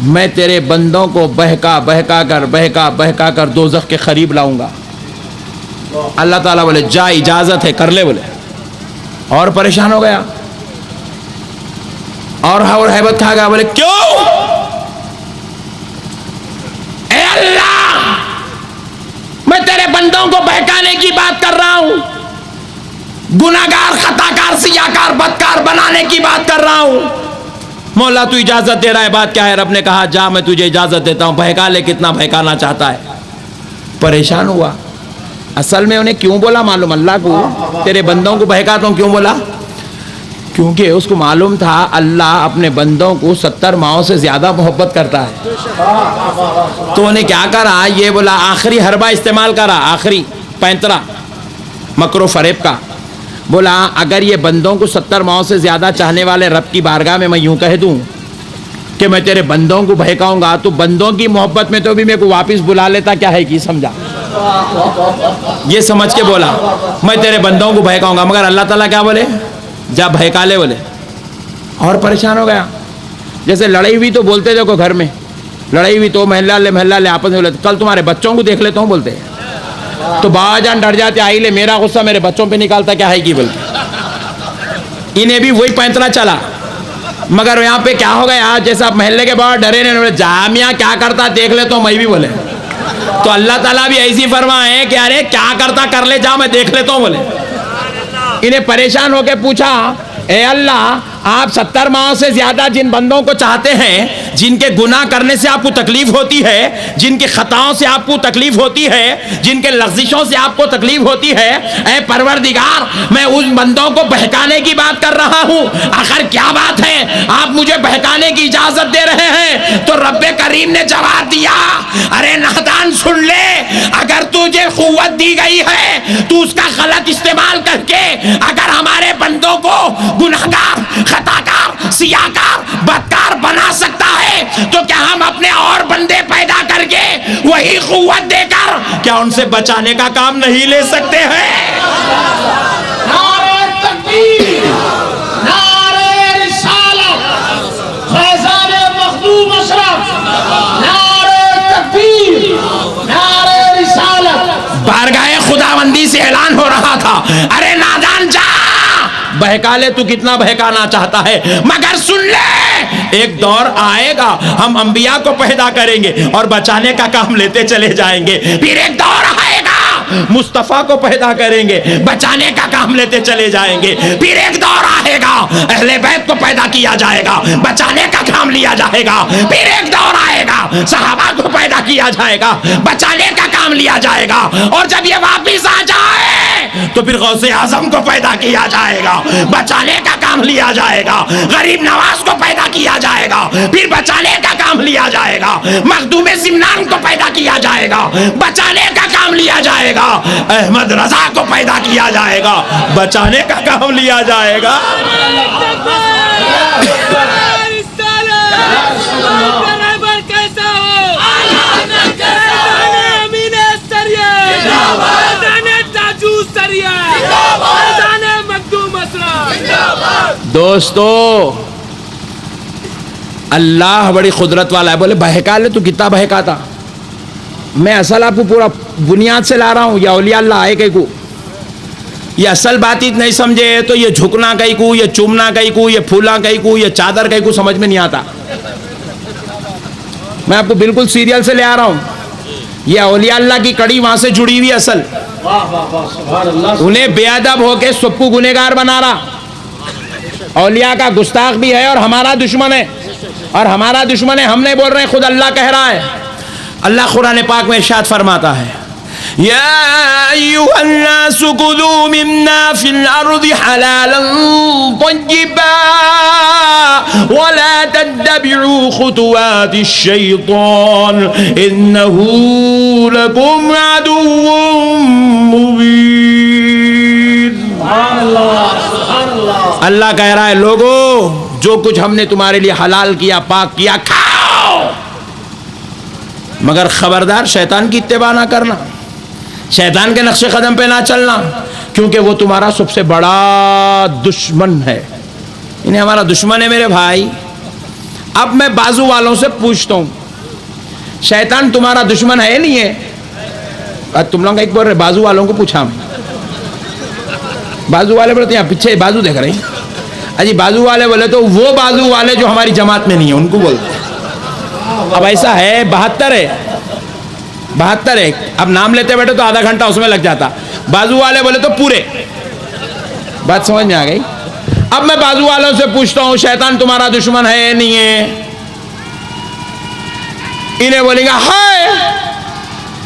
میں تیرے بندوں کو بہکا کر دوزخ کے قریب لاؤں گا. اللہ تعالیٰ بولے جا اجازت ہے کر لے, بولے. اور پریشان ہو گیا اور ہیبت کھا گیا, بولے کیوں؟ اے اللہ میں تیرے بندوں کو بہکانے کی بات کر رہا ہوں, گناہگار خطاکار سیاکار بدکار بنانے کی بات کر رہا ہوں. مولا تو اجازت دے رہا ہے, بات کیا ہے؟ رب نے کہا جا میں تجھے اجازت دیتا ہوں, بہکا لے, کتنا بہکانا چاہتا ہے. پریشان ہوا. اصل میں انہیں کیوں بولا معلوم, اللہ کو تیرے بندوں کو بہکاتا ہوں, کیوں بولا؟ کیونکہ اس کو معلوم تھا اللہ اپنے بندوں کو 70 ماہوں سے زیادہ محبت کرتا ہے. تو انہیں کیا کرا, یہ بولا آخری حربہ استعمال کرا, آخری پینترا مکر و فریب کا. بولا اگر یہ بندوں کو 70 ماہوں سے زیادہ چاہنے والے رب کی بارگاہ میں یوں کہہ دوں کہ میں تیرے بندوں کو بہکاؤں گا تو بندوں کی محبت میں تو بھی میرے کو واپس بلا لیتا، کیا ہے کہ سمجھا، یہ سمجھ کے بولا میں تیرے بندوں کو بہکاؤں گا، مگر اللہ تعالیٰ کیا بولے، جا بہکا لے بولے، اور پریشان ہو گیا۔ جیسے لڑائی ہوئی تو بولتے دیکھو گھر میں لڑائی ہوئی تو محلہ لے آپس میں بولتے، کل تمہارے بچوں کو دیکھ لیتا ہوں بولتے، تو بابا جان ڈر جاتے، آئی لے میرا غصہ میرے بچوں پہ نکالتا، کیا ہے کہ بولتے، انہیں بھی وہی پینتنا چلا۔ مگر یہاں پہ کیا ہو گیا، جیسا آپ محلے کے باہر ڈرے نے جامعہ کیا کرتا دیکھ لے تو میں بھی بولے، تو اللہ تعالیٰ بھی ایسی فرمائے کہ ارے کیا کرتا کر لے جا میں دیکھ لیتا ہوں بولے۔ انہیں پریشان ہو کے پوچھا، اے اللہ آپ 70 ماہ سے زیادہ جن بندوں کو چاہتے ہیں، جن کے گناہ کرنے سے آپ کو تکلیف ہوتی ہے، جن کی خطاؤں سے آپ کو تکلیف ہوتی ہے، جن کے لغزشوں سے آپ کو تکلیف ہوتی ہے، اے پروردگار میں ان بندوں کو بہکانے کی بات کر رہا ہوں، آخر کیا بات ہے آپ مجھے بہکانے کی اجازت دے رہے ہیں؟ تو رب کریم نے جواب دیا، ارے نادان سن لے، اگر تجھے قوت دی گئی ہے تو اس کا غلط استعمال کر کے اگر ہمارے بندوں کو گناہگار، خطاکار، سیاہکار، بدکار بنا سکتا ہے تو کیا ہم اپنے اور بندے پیدا کر کے وہی قوت دے کر کیا ان سے بچانے کا کام نہیں لے سکتے ہیں؟ نعرہ تکبیر، نعرہ رسالت، فیضان مخدوم اشرف، نعرہ تکبیر، نعرہ رسالت۔ بارگاہ خداوندی سے اعلان ہو رہا تھا، ارے نادان جا بہکا لے، تو کتنا بہکانا چاہتا ہے، مگر سن لے ایک دور آئے گا ہم انبیاء کو پیدا کریں گے اور بچانے کا کام لیتے چلے جائیں گے، پھر ایک دور آئے گا مصطفیٰ کو پیدا کریں گے، بچانے کا کام لیتے چلے جائیں گے، پھر ایک دور آئے گا اہل بیت کو پیدا کیا جائے گا، بچانے کا کام لیا جائے گا، پھر ایک دور آئے گا صحابہ کو پیدا کیا جائے گا، بچانے کا کام لیا جائے گا، اور جب یہ واپس آ جائے تو پھر غوث اعظم کو پیدا کیا جائے گا، بچانے کا کام لیا جائے گا، غریب نواز کو پیدا کیا جائے گا، پھر بچانے کا کام لیا جائے گا، مخدوم سمنان کو پیدا کیا جائے گا، بچانے کا کام لیا جائے گا، احمد رضا کو پیدا کیا جائے گا، بچانے کا کام لیا جائے گا۔ دوستو اللہ بڑی قدرت والا ہے، بولے بہکا لے، تو کتنا بہکاتا، میں اصل آپ کو پورا بنیاد سے لا رہا ہوں، یا اولیاء اللہ آئے کہیں کو، یہ اصل بات نہیں سمجھے تو یہ جھکنا کہیں کو، یہ چومنا کہیں کو، یہ پھولا کہیں کو، یہ چادر کہیں کو سمجھ میں نہیں آتا۔ میں آپ کو بالکل سیریل سے لے آ رہا ہوں، یہ اولیاء اللہ کی کڑی وہاں سے جڑی ہوئی اصل، انہیں بے ادب ہو کے سب کو گنہگار بنا رہا، اولیاء کا گستاخ بھی ہے اور ہمارا دشمن ہے، اور ہمارا دشمن ہے، ہم نہیں بول رہے، خود اللہ کہہ رہا ہے۔ اللہ قرآن پاک میں ارشاد فرماتا ہے، یا ایھا الناس کلوا مما فی الارض حلالا طیبا ولا تتبعوا خطوات الشیطان انہ لکم عدو مبین۔ اللہ کہہ رہا ہے، لوگو جو کچھ ہم نے تمہارے لیے حلال کیا، پاک کیا، کھاؤ، مگر خبردار شیطان کی اتباع نہ کرنا، شیطان کے نقش قدم پہ نہ چلنا، کیونکہ وہ تمہارا سب سے بڑا دشمن ہے، انہیں ہمارا دشمن ہے میرے بھائی۔ اب میں بازو والوں سے پوچھتا ہوں، شیطان تمہارا دشمن ہے نہیں ہے؟ تم لوگ ایک بار بازو والوں کو پوچھا، بازو والے بولتے ہیں پیچھے بازو دیکھ رہے ہیں، اجی بازو والے بولے تو وہ بازو والے جو ہماری جماعت میں نہیں ہیں ان کو بولتے ہیں۔ اب ایسا ہے 72 ہے، اب نام لیتے بیٹھے تو آدھا گھنٹہ اس میں لگ جاتا، بازو والے بولے تو پورے، بات سمجھ میں آ گئی۔ اب میں بازو والوں سے پوچھتا ہوں، شیطان تمہارا دشمن ہے نہیں ہے؟ انہیں بولیں گا ہے،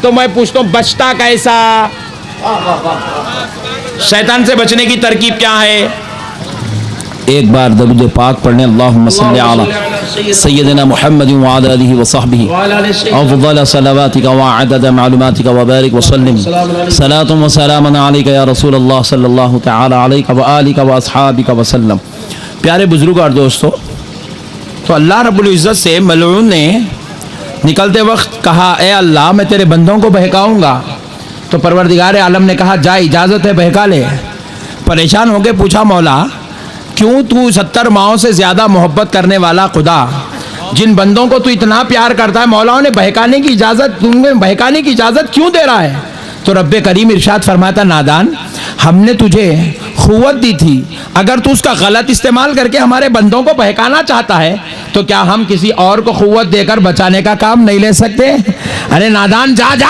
تو میں پوچھتا ہوں بچتا کیسا؟ شیطان سے بچنے کی ترکیب کیا ہے؟ ایک بار درود پاک پڑھنے، اللہم صلی علی سیدنا محمد وعلی آلہ وصحبہ افضل صلواتک وعدد معلوماتک وبارک وسلم صلاۃ و سلام علیک یا رسول اللہ صلی اللہ تعالی علیہ وآلہ واصحابہ وسلم۔ پیارے بزرگ اور دوستو، تو اللہ رب العزت سے ملعون نے نکلتے وقت کہا اے اللہ میں تیرے بندوں کو بہکاؤں گا. تو پروردگار عالم نے کہا جا اجازت ہے بہکا لے. پریشان ہو کے پوچھا مولا کیوں تو 70 ماؤں سے زیادہ محبت کرنے والا خدا جن بندوں کو تو اتنا پیار کرتا ہے مولا انہیں بہکانے کی اجازت تمہیں بہکانے کی اجازت کیوں دے رہا ہے؟ تو رب کریم ارشاد فرماتا نادان ہم نے تجھے قوت دی تھی, اگر تو اس کا غلط استعمال کر کے ہمارے بندوں کو بہکانا چاہتا ہے تو کیا ہم کسی اور کو قوت دے کر بچانے کا کام نہیں لے سکتے؟ ارے نادان جا جا,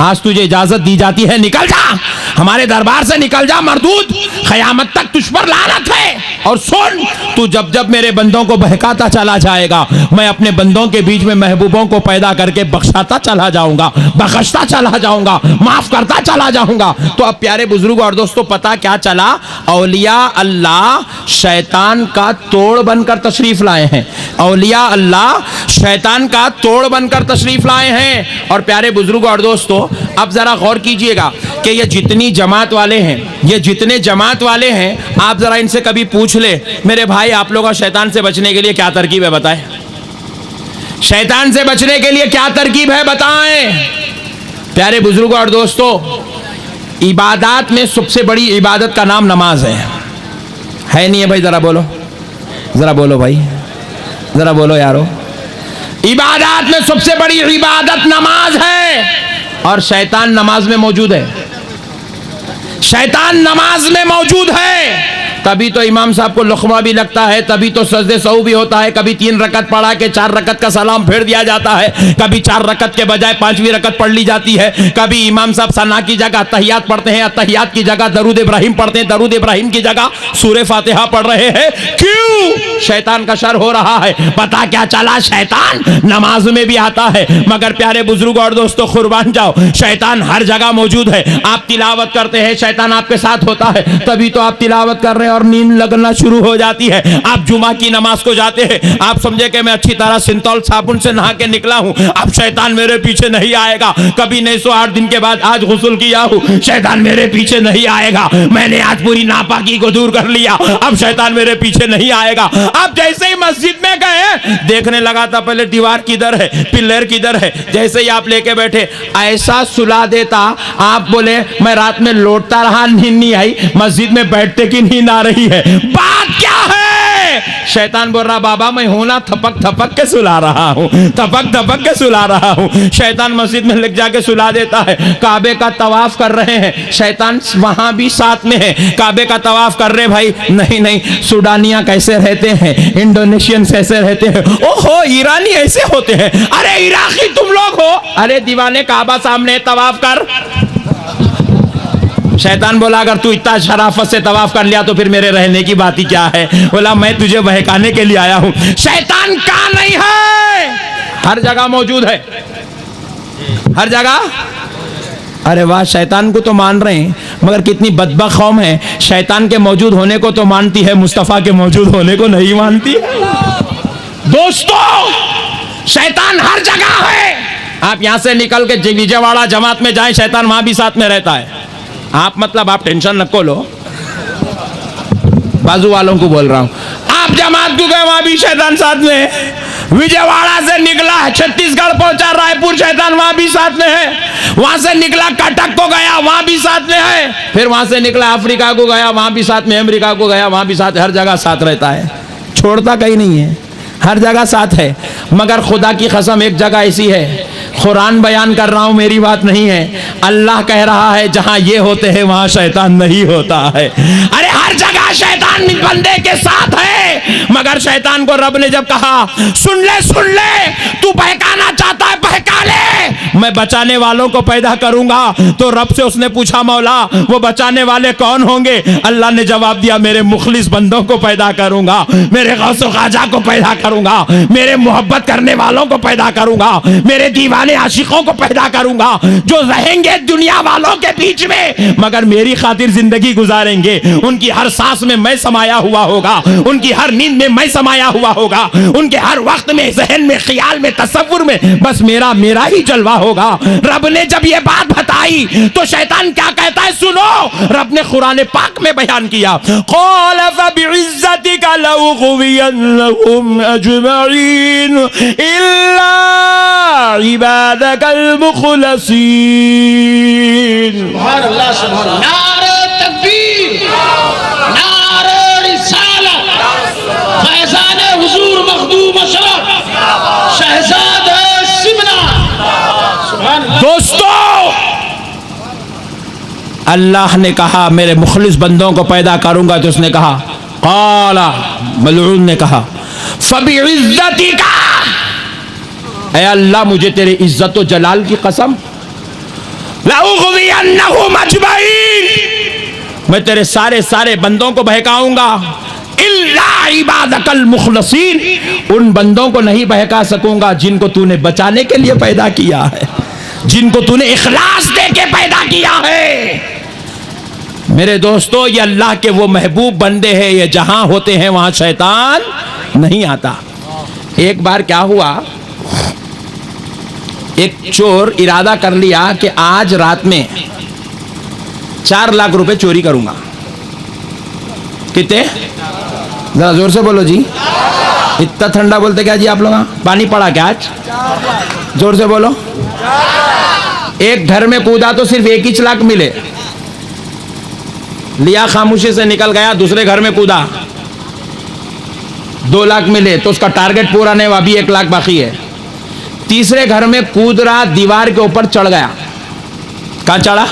آج تجھے اجازت دی جاتی ہے, نکل جا ہمارے دربار سے, نکل جا مردود, قیامت تک تجھ پر لعنت ہے. اور سن تو جب جب میرے بندوں کو بہکاتا چلا جائے گا میں اپنے بندوں کے بیچ میں محبوبوں کو پیدا کر کے بخشاتا چلا جاؤں گا, بخشتا چلا جاؤں گا, معاف کرتا چلا جاؤں گا. تو اب پیارے بزرگوں اور دوستوں پتہ کیا چلا؟ اولیاء اللہ شیطان کا توڑ بن کر تشریف لائے ہیں. اولیاء اللہ شیطان کا توڑ بن کر تشریف لائے ہیں. اور پیارے بزرگوں اور دوستوں اب ذرا غور کیجئے گا کہ یہ جتنی جماعت والے ہیں, یہ جتنے جماعت والے ہیں, آپ ذرا ان سے کبھی پوچھ لے میرے بھائی آپ لوگوں شیطان سے بچنے کے لیے کیا ترکیب ہے بتائیں, شیطان سے بچنے کے لیے کیا ترکیب ہے بتائیں. پیارے بزرگوں اور دوستوں عبادات میں سب سے بڑی عبادت کا نام نماز ہے نہیں ہے بھائی؟ ذرا بولو, ذرا بولو بھائی, ذرا بولو یارو. عبادات میں سب سے بڑی عبادت نماز ہے اور شیطان نماز میں موجود ہے. شیطان نماز میں موجود ہے. تبھی تو امام صاحب کو لقمہ بھی لگتا ہے, تبھی تو سجدے سہو بھی ہوتا ہے. کبھی 3 رکعت پڑھا کے 4 رکعت کا سلام پھیر دیا جاتا ہے, کبھی 4 رکعت کے بجائے 5ویں رکعت پڑھ لی جاتی ہے. کبھی امام صاحب ثنا کی جگہ تحیات پڑھتے ہیں, تحیات کی جگہ درود ابراہیم پڑھتے ہیں, درود ابراہیم کی جگہ سورہ فاتحہ پڑھ رہے ہیں. کیوں؟ شیطان کا شر ہو رہا ہے. پتا کیا چلا؟ شیطان نماز میں بھی آتا ہے. مگر پیارے بزرگوں اور دوستوں قربان جاؤ شیطان ہر جگہ موجود ہے. آپ تلاوت کرتے ہیں شیطان آپ کے ساتھ ہوتا ہے, تبھی تو آپ تلاوت کر رہے ہیں اور نیند لگنا شروع ہو جاتی ہے. آپ جمعہ کی نماز کو جاتے ہیں, آپ سمجھے کہ میں اچھی طرح سنتول صابن سے نہا کے نکلا ہوں, اب شیطان میرے پیچھے نہیں آئے گا. کبھی 908 دن کے بعد آج غسل کیا ہوں, شیطان میرے پیچھے نہیں آئے گا. میں نے آج پوری ناپاکی کو دور کر لیا, اب شیطان میرے پیچھے نہیں آئے گا. اب جیسے ہی مسجد میں گئے دیکھنے لگا تھا پہلے دیوار کدھر ہے, پلر کدھر ہے. جیسے ہی آپ لے کے بیٹھے ایسا سلا دیتا, آپ بولے میں رات میں لوٹتا رہا نیند نہیں آئی, مسجد میں بیٹھتے کی نیند آ رہی ہے. بات کیا ہے؟ شیطان بول رہا بابا میں ہوں نا, تھپک تھپک کے سلا رہا ہوں, تھپک تھپک کے سلا رہا ہوں. شیطان مسجد میں لگ جا کے سلا دیتا ہے. کعبے کا طواف کر رہے ہیں, شیطان وہاں بھی ساتھ میں ہے. کعبے کا طواف کر رہے بھائی, نہیں نہیں سوڈانیاں کیسے رہتے ہیں, انڈونیشین کیسے رہتے ہیں, اوہو ایرانی ایسے ہوتے ہیں, ارے عراقی تم لوگ ہو, ارے دیوانے کعبہ سامنے طواف کر. شیطان بولا اگر تو اتنا شرافت سے طواف کر لیا تو پھر میرے رہنے کی بات ہی کیا ہے. بولا میں تجھے بہکانے کے لیے آیا ہوں. شیطان کہاں نہیں ہے, ہر جگہ موجود ہے, ہر جگہ. ارے واہ, شیطان کو تو مان رہے ہیں مگر کتنی بدبخت قوم ہے, شیطان کے موجود ہونے کو تو مانتی ہے, مصطفیٰ کے موجود ہونے کو نہیں مانتی. دوستو شیطان ہر جگہ ہے. آپ یہاں سے نکل کے وجے واڑہ جماعت میں جائیں, شیطان وہاں بھی ساتھ میں رہتا ہے. آپ مطلب آپ ٹینشن نہ کو لو, بازو والوں کو بول رہا ہوں. آپ جماعت کو گئے وہاں بھی شیطان ساتھ میں ہے. وجے واڑہ سے نکلا چھتیس گڑھ پہنچا رائے پور, شیطان وہاں بھی ساتھ میں ہے. وہاں سے نکلا کٹک کو گیا, وہاں بھی ساتھ میں ہے. پھر وہاں سے نکلا افریقہ کو گیا, وہاں بھی ساتھ میں. امریکہ کو گیا, وہاں بھی ساتھ. ہر جگہ ساتھ رہتا ہے, چھوڑتا کہیں نہیں ہے, ہر جگہ ساتھ ہے. مگر خدا کی قسم ایک جگہ ایسی ہے, قرآن بیان کر رہا ہوں میری بات نہیں ہے, اللہ کہہ رہا ہے جہاں یہ ہوتے ہیں وہاں شیطان نہیں ہوتا ہے. ارے ہر جگہ شیطان بندے کے ساتھ ہے. مگر شیطان کو رب نے جب کہا سن لے تو بہکانا چاہتا ہے بہکا لے, میں بچانے والوں کو پیدا کروں گا. تو رب سے اس نے پوچھا مولا وہ بچانے والے کون ہوں گے؟ اللہ نے جواب دیا میرے مخلص بندوں کو پیدا کروں گا, میرے غوث و خواجہ کو پیدا کروں گا, میرے محبت کرنے والوں کو پیدا کروں گا, میرے دیوانے عاشقوں کو پیدا کروں گا, جو رہیں گے دنیا والوں کے بیچ میں مگر میری خاطر زندگی گزاریں گے. ان کی ہر سانس میں میں سمایا ہوا ہوگا, ان کی ہر نیند میں میں سمایا ہوا ہوگا, ان کے ہر وقت میں ذہن میں خیال میں تصور میں بس میرا ہی جلوہ ہوگا. رب نے جب یہ بات بتائی تو شیطان کیا کہتا ہے سنو, رب نے قرآن پاک میں بیان کیا, قال فبعزتك لأغوينهم اجمعین الا عبادك المخلصین. سبحان اللہ سبحان اللہ. نعرہ تکبیر, نعرہ رسالت, فیضان حضور مخدوم اشرف شہزاد سمنا. سبحان اللہ. دوستو اللہ نے کہا میرے مخلص بندوں کو پیدا کروں گا, تو اس نے کہا قال, ملعون نے کہا فبعزتک, اے اللہ مجھے تیرے عزت و جلال کی قسم, لأغوینہم اجمعین, میں تیرے سارے بندوں کو بہکاؤں گا, الا عبادک المخلصین, ان بندوں کو نہیں بہکا سکوں گا جن کو تو نے بچانے کے لیے پیدا کیا ہے, جن کو تو نے اخلاص دے کے پیدا کیا ہے. میرے دوستو یہ اللہ کے وہ محبوب بندے ہیں, یہ جہاں ہوتے ہیں وہاں شیطان نہیں آتا. ایک بار کیا ہوا, ایک چور ارادہ کر لیا کہ آج رات میں 4 لاکھ روپے چوری کروں گا. کتنے؟ ذرا زور سے بولو جی, اتنا ٹھنڈا بولتے کیا جی آپ لوگ, پانی پڑا کیا آج؟ زور سے بولو. ایک گھر میں کودا تو صرف 1 لاکھ ملے, لیا خاموشی سے نکل گیا, دوسرے گھر میں کودا 2 لاکھ ملے, تو اس کا ٹارگٹ پورا نہیں ہوا, ابھی 1 لاکھ باقی ہے. تیسرے گھر میں کود رہا, دیوار کے اوپر چڑھ گیا. کہاں چڑھا؟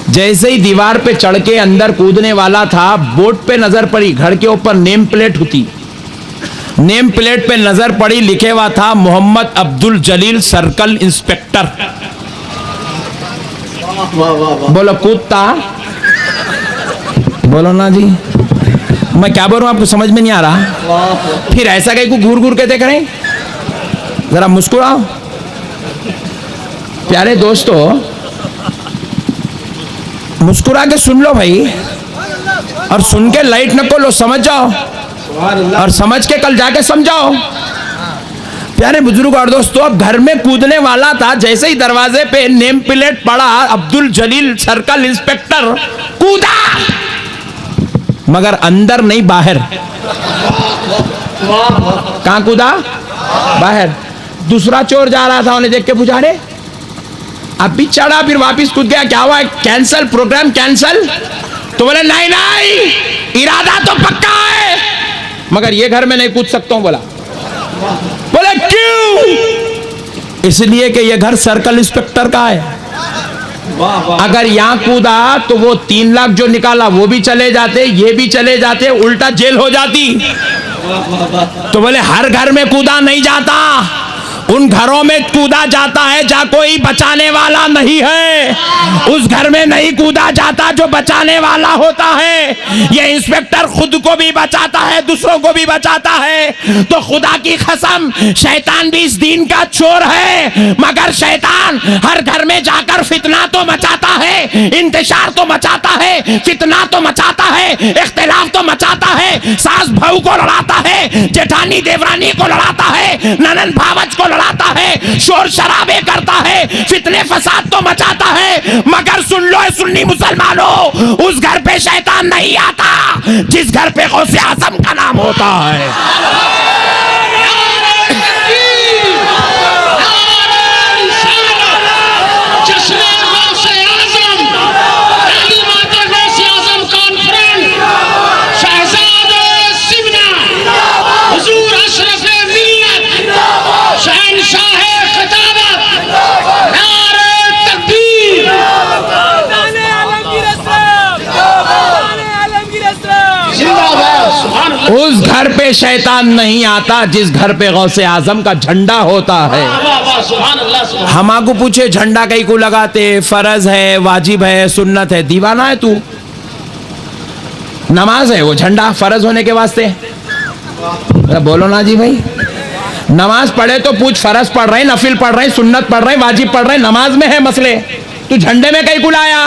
جیسے ہی دیوار پہ چڑھ کے اندر کودنے والا تھا, بورڈ پہ نظر پڑی, گھر کے اوپر نیم پلیٹ ہوتی, نیم پلیٹ پہ نظر پڑی, لکھے ہوا تھا محمد عبد الجلیل سرکل انسپیکٹر. بولو کودتا, بولو نا جی, میں کیا بول رہا ہوں آپ کو سمجھ میں نہیں آ رہا؟ پھر ایسا کہیں کو گھور گھور کے دیکھ رہے ہیں, ذرا مسکراؤ. پیارے دوستو مسکرا کے سن لو بھائی, اور سن کے لائٹ نہ کھولو, سمجھ جاؤ, اور سمجھ کے کل جا کے سمجھاؤ. پیارے بزرگ اور دوستو, اب گھر میں کودنے والا تھا, جیسے ہی دروازے پہ نیم پلیٹ پڑا عبد الجلیل سرکل انسپیکٹر, کودا, مگر اندر نہیں باہر. کہاں کودا؟ باہر. دوسرا چور جا رہا تھا, انہیں دیکھ کے پوچھا رہے اب بھی چڑھا, پھر واپس کود گیا, کیا ہوا, کینسل, پروگرام کینسل؟ تو بولے نہیں, ارادہ تو پکا ہے, مگر یہ گھر میں نہیں کود سکتا ہوں. بولا, بولے کیوں؟ اس لیے کہ یہ گھر سرکل انسپیکٹر کا ہے, اگر یہاں کودا تو وہ 3 لاکھ جو نکالا وہ بھی چلے جاتے, یہ بھی چلے جاتے, الٹا جیل ہو جاتی. تو بولے ہر گھر میں کودا نہیں جاتا, ان گھروں میں کودا جاتا ہے جہاں کوئی بچانے والا نہیں ہے, اس گھر میں نہیں کودا جاتا جو بچانے والا ہوتا ہے. یہ انسپیکٹر خود کو بھی بچاتا ہے, دوسروں کو بھی بچاتا ہے. تو خدا کی قسم شیطان بھی اس دین کا چور ہے, مگر شیطان ہر گھر میں جا کر فتنہ تو مچاتا ہے, انتشار تو مچاتا ہے, فتنہ تو مچاتا ہے, اختلاف تو مچاتا ہے, ساس بہو کو لڑاتا ہے, جیٹھانی دیورانی کو لڑاتا ہے, ننند بھاوج کو لڑاتا ہے, شور شرابے کرتا ہے, فتنے فساد تو مچاتا ہے. مگر سن لو اے سنی مسلمانوں, اس گھر پہ شیطان نہیں آتا جس گھر پہ غوث اعظم کا نام ہوتا ہے. اس گھر پہ شیطان نہیں آتا جس گھر پہ غوث اعظم کا جھنڈا ہوتا ہے. ہم کو پوچھے جھنڈا کہیں کو لگاتے, فرض ہے, واجب ہے, سنت ہے, دیوانہ ہے تو. نماز ہے وہ جھنڈا فرض ہونے کے واسطے. بولو نا جی بھائی, نماز پڑھے تو پوچھ فرض پڑھ رہے ہیں, نفل پڑھ رہے ہیں, سنت پڑھ رہے ہیں, واجب پڑھ رہے ہیں, نماز میں ہے مسئلے, تو جھنڈے میں کہیں کو لایا.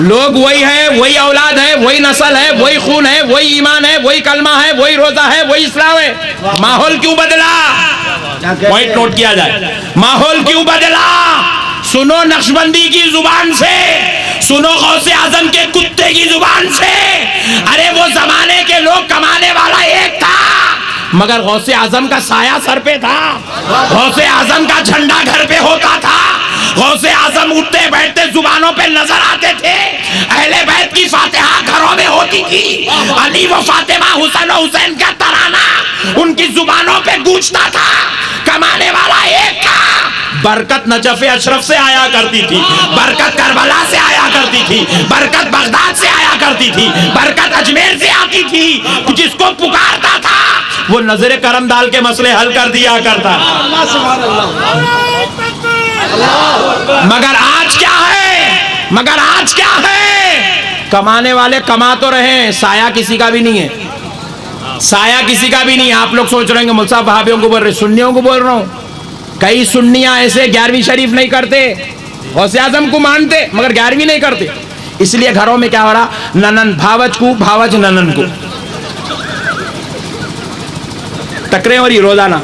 لوگ وہی ہے, وہی اولاد ہے, وہی نسل ہے, وہی خون ہے, وہی ایمان ہے, وہی کلمہ ہے, وہی روزہ ہے, وہی اسلام ہے. ماحول کیوں بدلا؟ پوائنٹ نوٹ کیا جائے, ماحول کیوں بدلا؟ سنو نقشبندی کی زبان سے, سنو غوث اعظم کے کتے کی زبان سے. ارے وہ زمانے کے لوگ کمانے والا ایک تھا, مگر غوث اعظم کا سایہ سر پہ تھا, غوث اعظم کا جھنڈا گھر پہ ہوتا تھا, غوث اعظم اٹھتے بیٹھتے زبانوں پہ نظر آتے تھے, اہل بیت کی فاتحہ گھروں میں ہوتی تھی, علی و فاطمہ, حسن و حسین کا ترانہ ان کی زبانوں پہ گونجتا تھا. کمانے والا ایک تھا. برکت نجف اشرف سے آیا کرتی تھی, برکت کربلا سے آیا کرتی تھی, برکت بغداد سے آیا کرتی تھی, برکت اجمیر سے آتی تھی. جس کو پکارتا تھا وہ نظر کرم ڈال کے مسئلے حل کر دیا کرتا. مگر آج کیا ہے, مگر آج کیا ہے؟ کمانے والے کما تو رہے ہیں, سایہ کسی کا بھی نہیں ہے, سایہ کسی کا بھی نہیں ہے. آپ لوگ سوچ رہے ہیں کہ ملک صاحب وہابیوں کو بول رہے, سنیوں کو بول رہا ہوں. کئی سنیاں ایسے 11ویں شریف نہیں کرتے, غوث اعظم کو مانتے مگر 11ویں نہیں کرتے. اس لیے گھروں میں کیا ہو رہا, ننن بھاوج کو, بھاوج ننن کو ٹکرے ہو رہی روزانہ.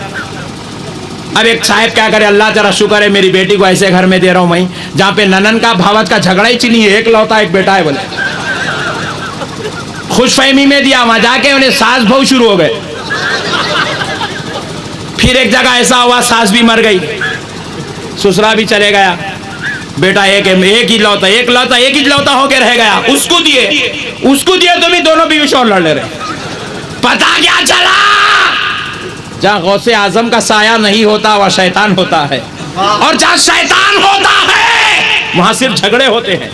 اب ایک صاحب کیا کرے, اللہ تیرا شکر ہے میری بیٹی کو ایسے گھر میں دے رہا ہوں میں جہاں پہ ننن کا بھاوج کا جھگڑا ہی چلی ہے, ایک لوتا ایک بیٹا ہے. بولے خوش فہمی میں دیا, وہاں جا کے انہیں ساس بہو شروع ہو گئے. پھر ایک جگہ ایسا ہوا ساس بھی مر گئی, سسرا بھی چلے گیا, بیٹا ایک ہی لوتا, ایک ہی لوتا ہو کے رہ گیا. اس کو دیے تو بھی دونوں بیوی شوہر لڑ لے رہے. پتا کیا چلا, جہاں غوث اعظم کا سایہ نہیں ہوتا وہاں شیطان ہوتا ہے, اور جہاں شیطان ہوتا ہے وہاں صرف جھگڑے ہوتے ہیں,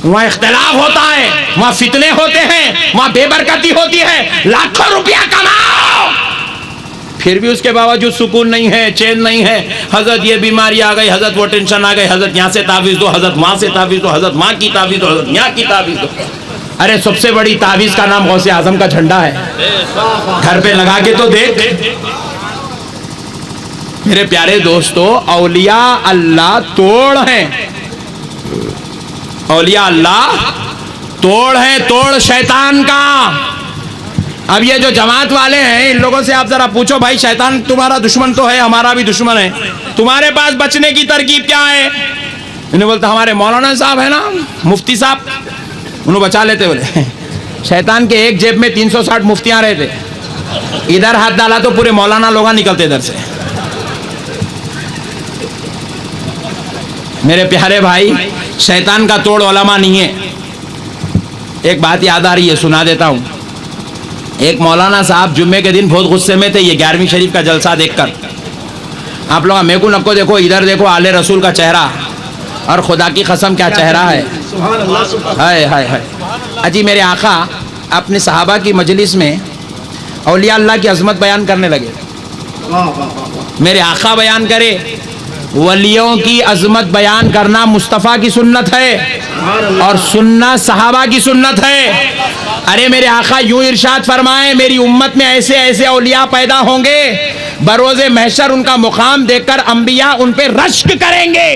وہاں اختلاف ہوتا ہے, وہاں فتنے ہوتے ہیں, وہاں بے برکتی ہوتی ہے. لاکھوں روپیہ کماؤ پھر بھی اس کے باوجود سکون نہیں ہے, چین نہیں ہے. حضرت یہ بیماری آ گئی, حضرت وہ ٹینشن آ گئی, حضرت یہاں سے تعویذ دو, حضرت وہاں سے تعویذ دو, حضرت وہاں کی تعویذ دو, حضرت یہاں کی تعویذ دو. ارے سب سے بڑی تعویذ کا نام غوث اعظم کا جھنڈا ہے, گھر پہ لگا کے تو دیکھ. میرے پیارے دوستو, اولیاء اللہ توڑ ہیں, اولیاء اللہ توڑ ہے, توڑ شیطان کا. اب یہ جو جماعت والے ہیں ان لوگوں سے آپ ذرا پوچھو, بھائی شیطان تمہارا دشمن تو ہے, ہمارا بھی دشمن ہے, تمہارے پاس بچنے کی ترکیب کیا ہے؟ انہیں بولتا ہمارے مولانا صاحب ہے نا, مفتی صاحب, انہوں بچا لیتے. بولے شیطان کے ایک جیب میں 360 مفتیاں رہتے, ادھر ہاتھ ڈالا تو پورے مولانا لوگ نکلتے ادھر سے. میرے پیارے بھائی, شیطان کا توڑ علماء نہیں ہے. ایک بات یاد آ رہی ہے, سنا دیتا ہوں. ایک مولانا صاحب جمعے کے دن بہت غصے میں تھے, یہ 11ویں شریف کا جلسہ دیکھ کر. آپ لوگ میرے کو نکو دیکھو, ادھر دیکھو آل رسول کا چہرہ, اور خدا کی قسم کیا چہرہ ہے, ہائے ہائے ہائے. اجی میرے آقا اپنے صحابہ کی مجلس میں اولیاء اللہ کی عظمت بیان کرنے لگے. میرے آقا بیان کرے, ولیوں کی عظمت بیان کرنا مصطفیٰ کی سنت ہے, اور سننا صحابہ کی سنت ہے. ارے میرے آقا یوں ارشاد فرمائے, میری امت میں ایسے ایسے اولیاء پیدا ہوں گے, بروز محشر ان کا مقام دیکھ کر انبیاء ان پہ رشک کریں گے.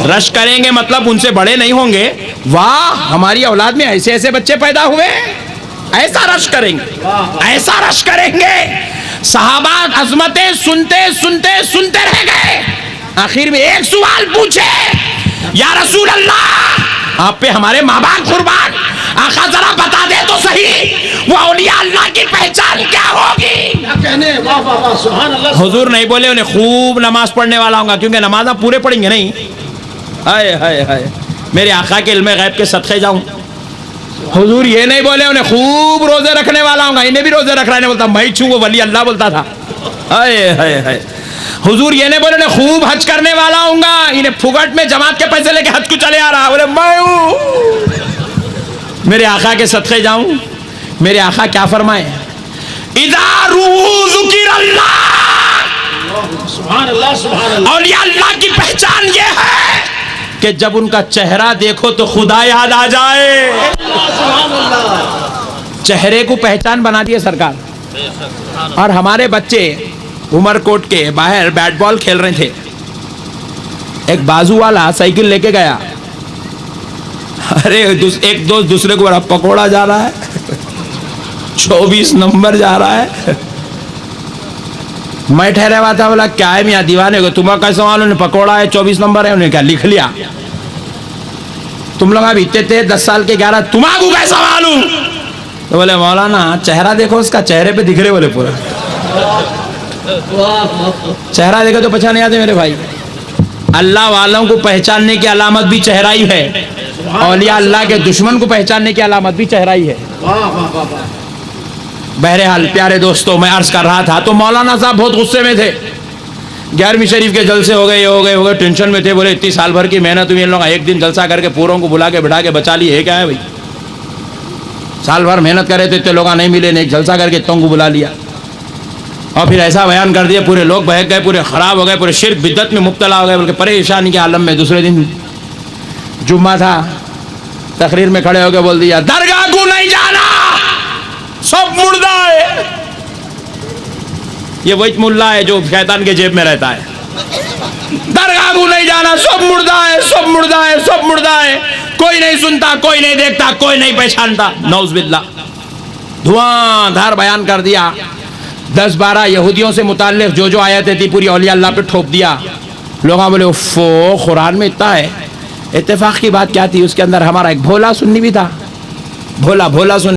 رشک کریں گے مطلب ان سے بڑے نہیں ہوں گے, واہ ہماری اولاد میں ایسے ایسے بچے پیدا ہوئے, ایسا رشک کریں گے, ایسا رشک کریں گے. صحابہ عظمتیں سنتے سنتے سنتے رہ گئے. آخر میں ایک سوال پوچھے, یا رسول اللہ آپ پہ ہمارے ماں باپ قربان, آقا ذرا بتا دے تو صحیح, وہ اولیاء اللہ کی پہچان کیا ہوگی؟ حضور نہیں بولے انہیں خوب نماز پڑھنے والا ہوں گا, کیونکہ نماز آپ پورے پڑھیں گے نہیں. ہائے ہائے ہائے, میرے آقا کے علم غیب کے صدقے جاؤں. حضور یہ نہیں بولے انہیں خوب روزے رکھنے والا ہوں گا, انہیں بھی روزے رکھ رہا ہے, بولتا میں چھوں, وہ ولی اللہ بولتا تھا. ہائے ہائے ہائے. حضور یہ نہیں بولے انہیں خوب حج کرنے والا ہوں گا, انہیں پھگٹ میں جماعت کے پیسے لے کے حج کو چلے آ رہا, بولے میں ہوں. میرے آقا کے صدقے جاؤں. میرے آقا کیا فرمائے, اذا روح ذکر اللہ, اولیاء اللہ کی پہچان یہ ہے کہ جب ان کا چہرہ دیکھو تو خدا یاد آ جائے. چہرے کو پہچان بنا دیے سرکار. اور ہمارے بچے عمر کوٹ کے باہر بیٹ بال کھیل رہے تھے, ایک بازو والا سائیکل لے کے گیا, ارے ایک دوست دوسرے کو بڑا پکوڑا جا رہا ہے 24 نمبر جا رہا ہے. میں ٹھہرا ہوا تھا, بولا کیا ہے میاں دیوانے کو, تمہیں کیسا معلوم پکوڑا ہے 24 نمبر ہے؟ انہوں نے کہا لکھ لیا. تم لوگ اب اتنے تھے 10 سال کے 11, تمہیں کو کیسا معلوم؟ تو بولے مولانا چہرہ دیکھو اس کا, چہرے پہ دکھ رہے بولے پورا چہرہ دیکھو تو پہچان نہیں آتے میرے بھائی. اللہ والوں کو پہچاننے کی علامت بھی چہرہ ہی ہے, اولیاء اللہ کے دشمن کو پہچاننے کی علامت بھی چہرہ ہی ہے. بہرحال پیارے دوستوں, میں عرض کر رہا تھا تو مولانا صاحب بہت غصے میں تھے. 11ویں شریف کے جلسے ہو گئے, یہ ہو گئے, ٹینشن میں تھے. بولے اتنی سال بھر کی محنت ہوئی, ان لوگ ایک دن جلسہ کر کے پوروں کو بلا کے بٹھا کے بچا لی ہے کیا ہے بھائی؟ سال بھر محنت کرے تو اتنے لوگ نہیں ملے, ایک جلسہ کر کے اتوں کو بلا لیا اور پھر ایسا بیان کر دیا, پورے لوگ بہک گئے, پورے خراب ہو گئے, پورے شرک بدعت میں مبتلا ہو گئے, بلکہ پریشانی کے عالم میں. دوسرے دن جمعہ تھا, تقریر میں کھڑے ہو کے بول دیا درگاہ کو نہیں جانا, سب مردہ ہے. یہ وہی ملا ہے جو شیطان کے جیب میں رہتا ہے. درگاہ کو نہیں جانا, سب مردہ ہے, سب مردہ ہے, سب مردہ ہے, کوئی نہیں سنتا, کوئی نہیں دیکھتا, کوئی نہیں پہچانتا. نعوذ باللہ. دھواں دھار بیان کر دیا. 10-12 یہودیوں سے متعلق جو آیتیں تھی پوری اولیاء اللہ پہ ٹھوپ دیا. لوگاں بولے اوفو, قرآن میں اتنا ہے. اتفاق کی بات کیا تھی, اس کے اندر ہمارا ایک بھولا سنی بھی تھا, بھولا سنی.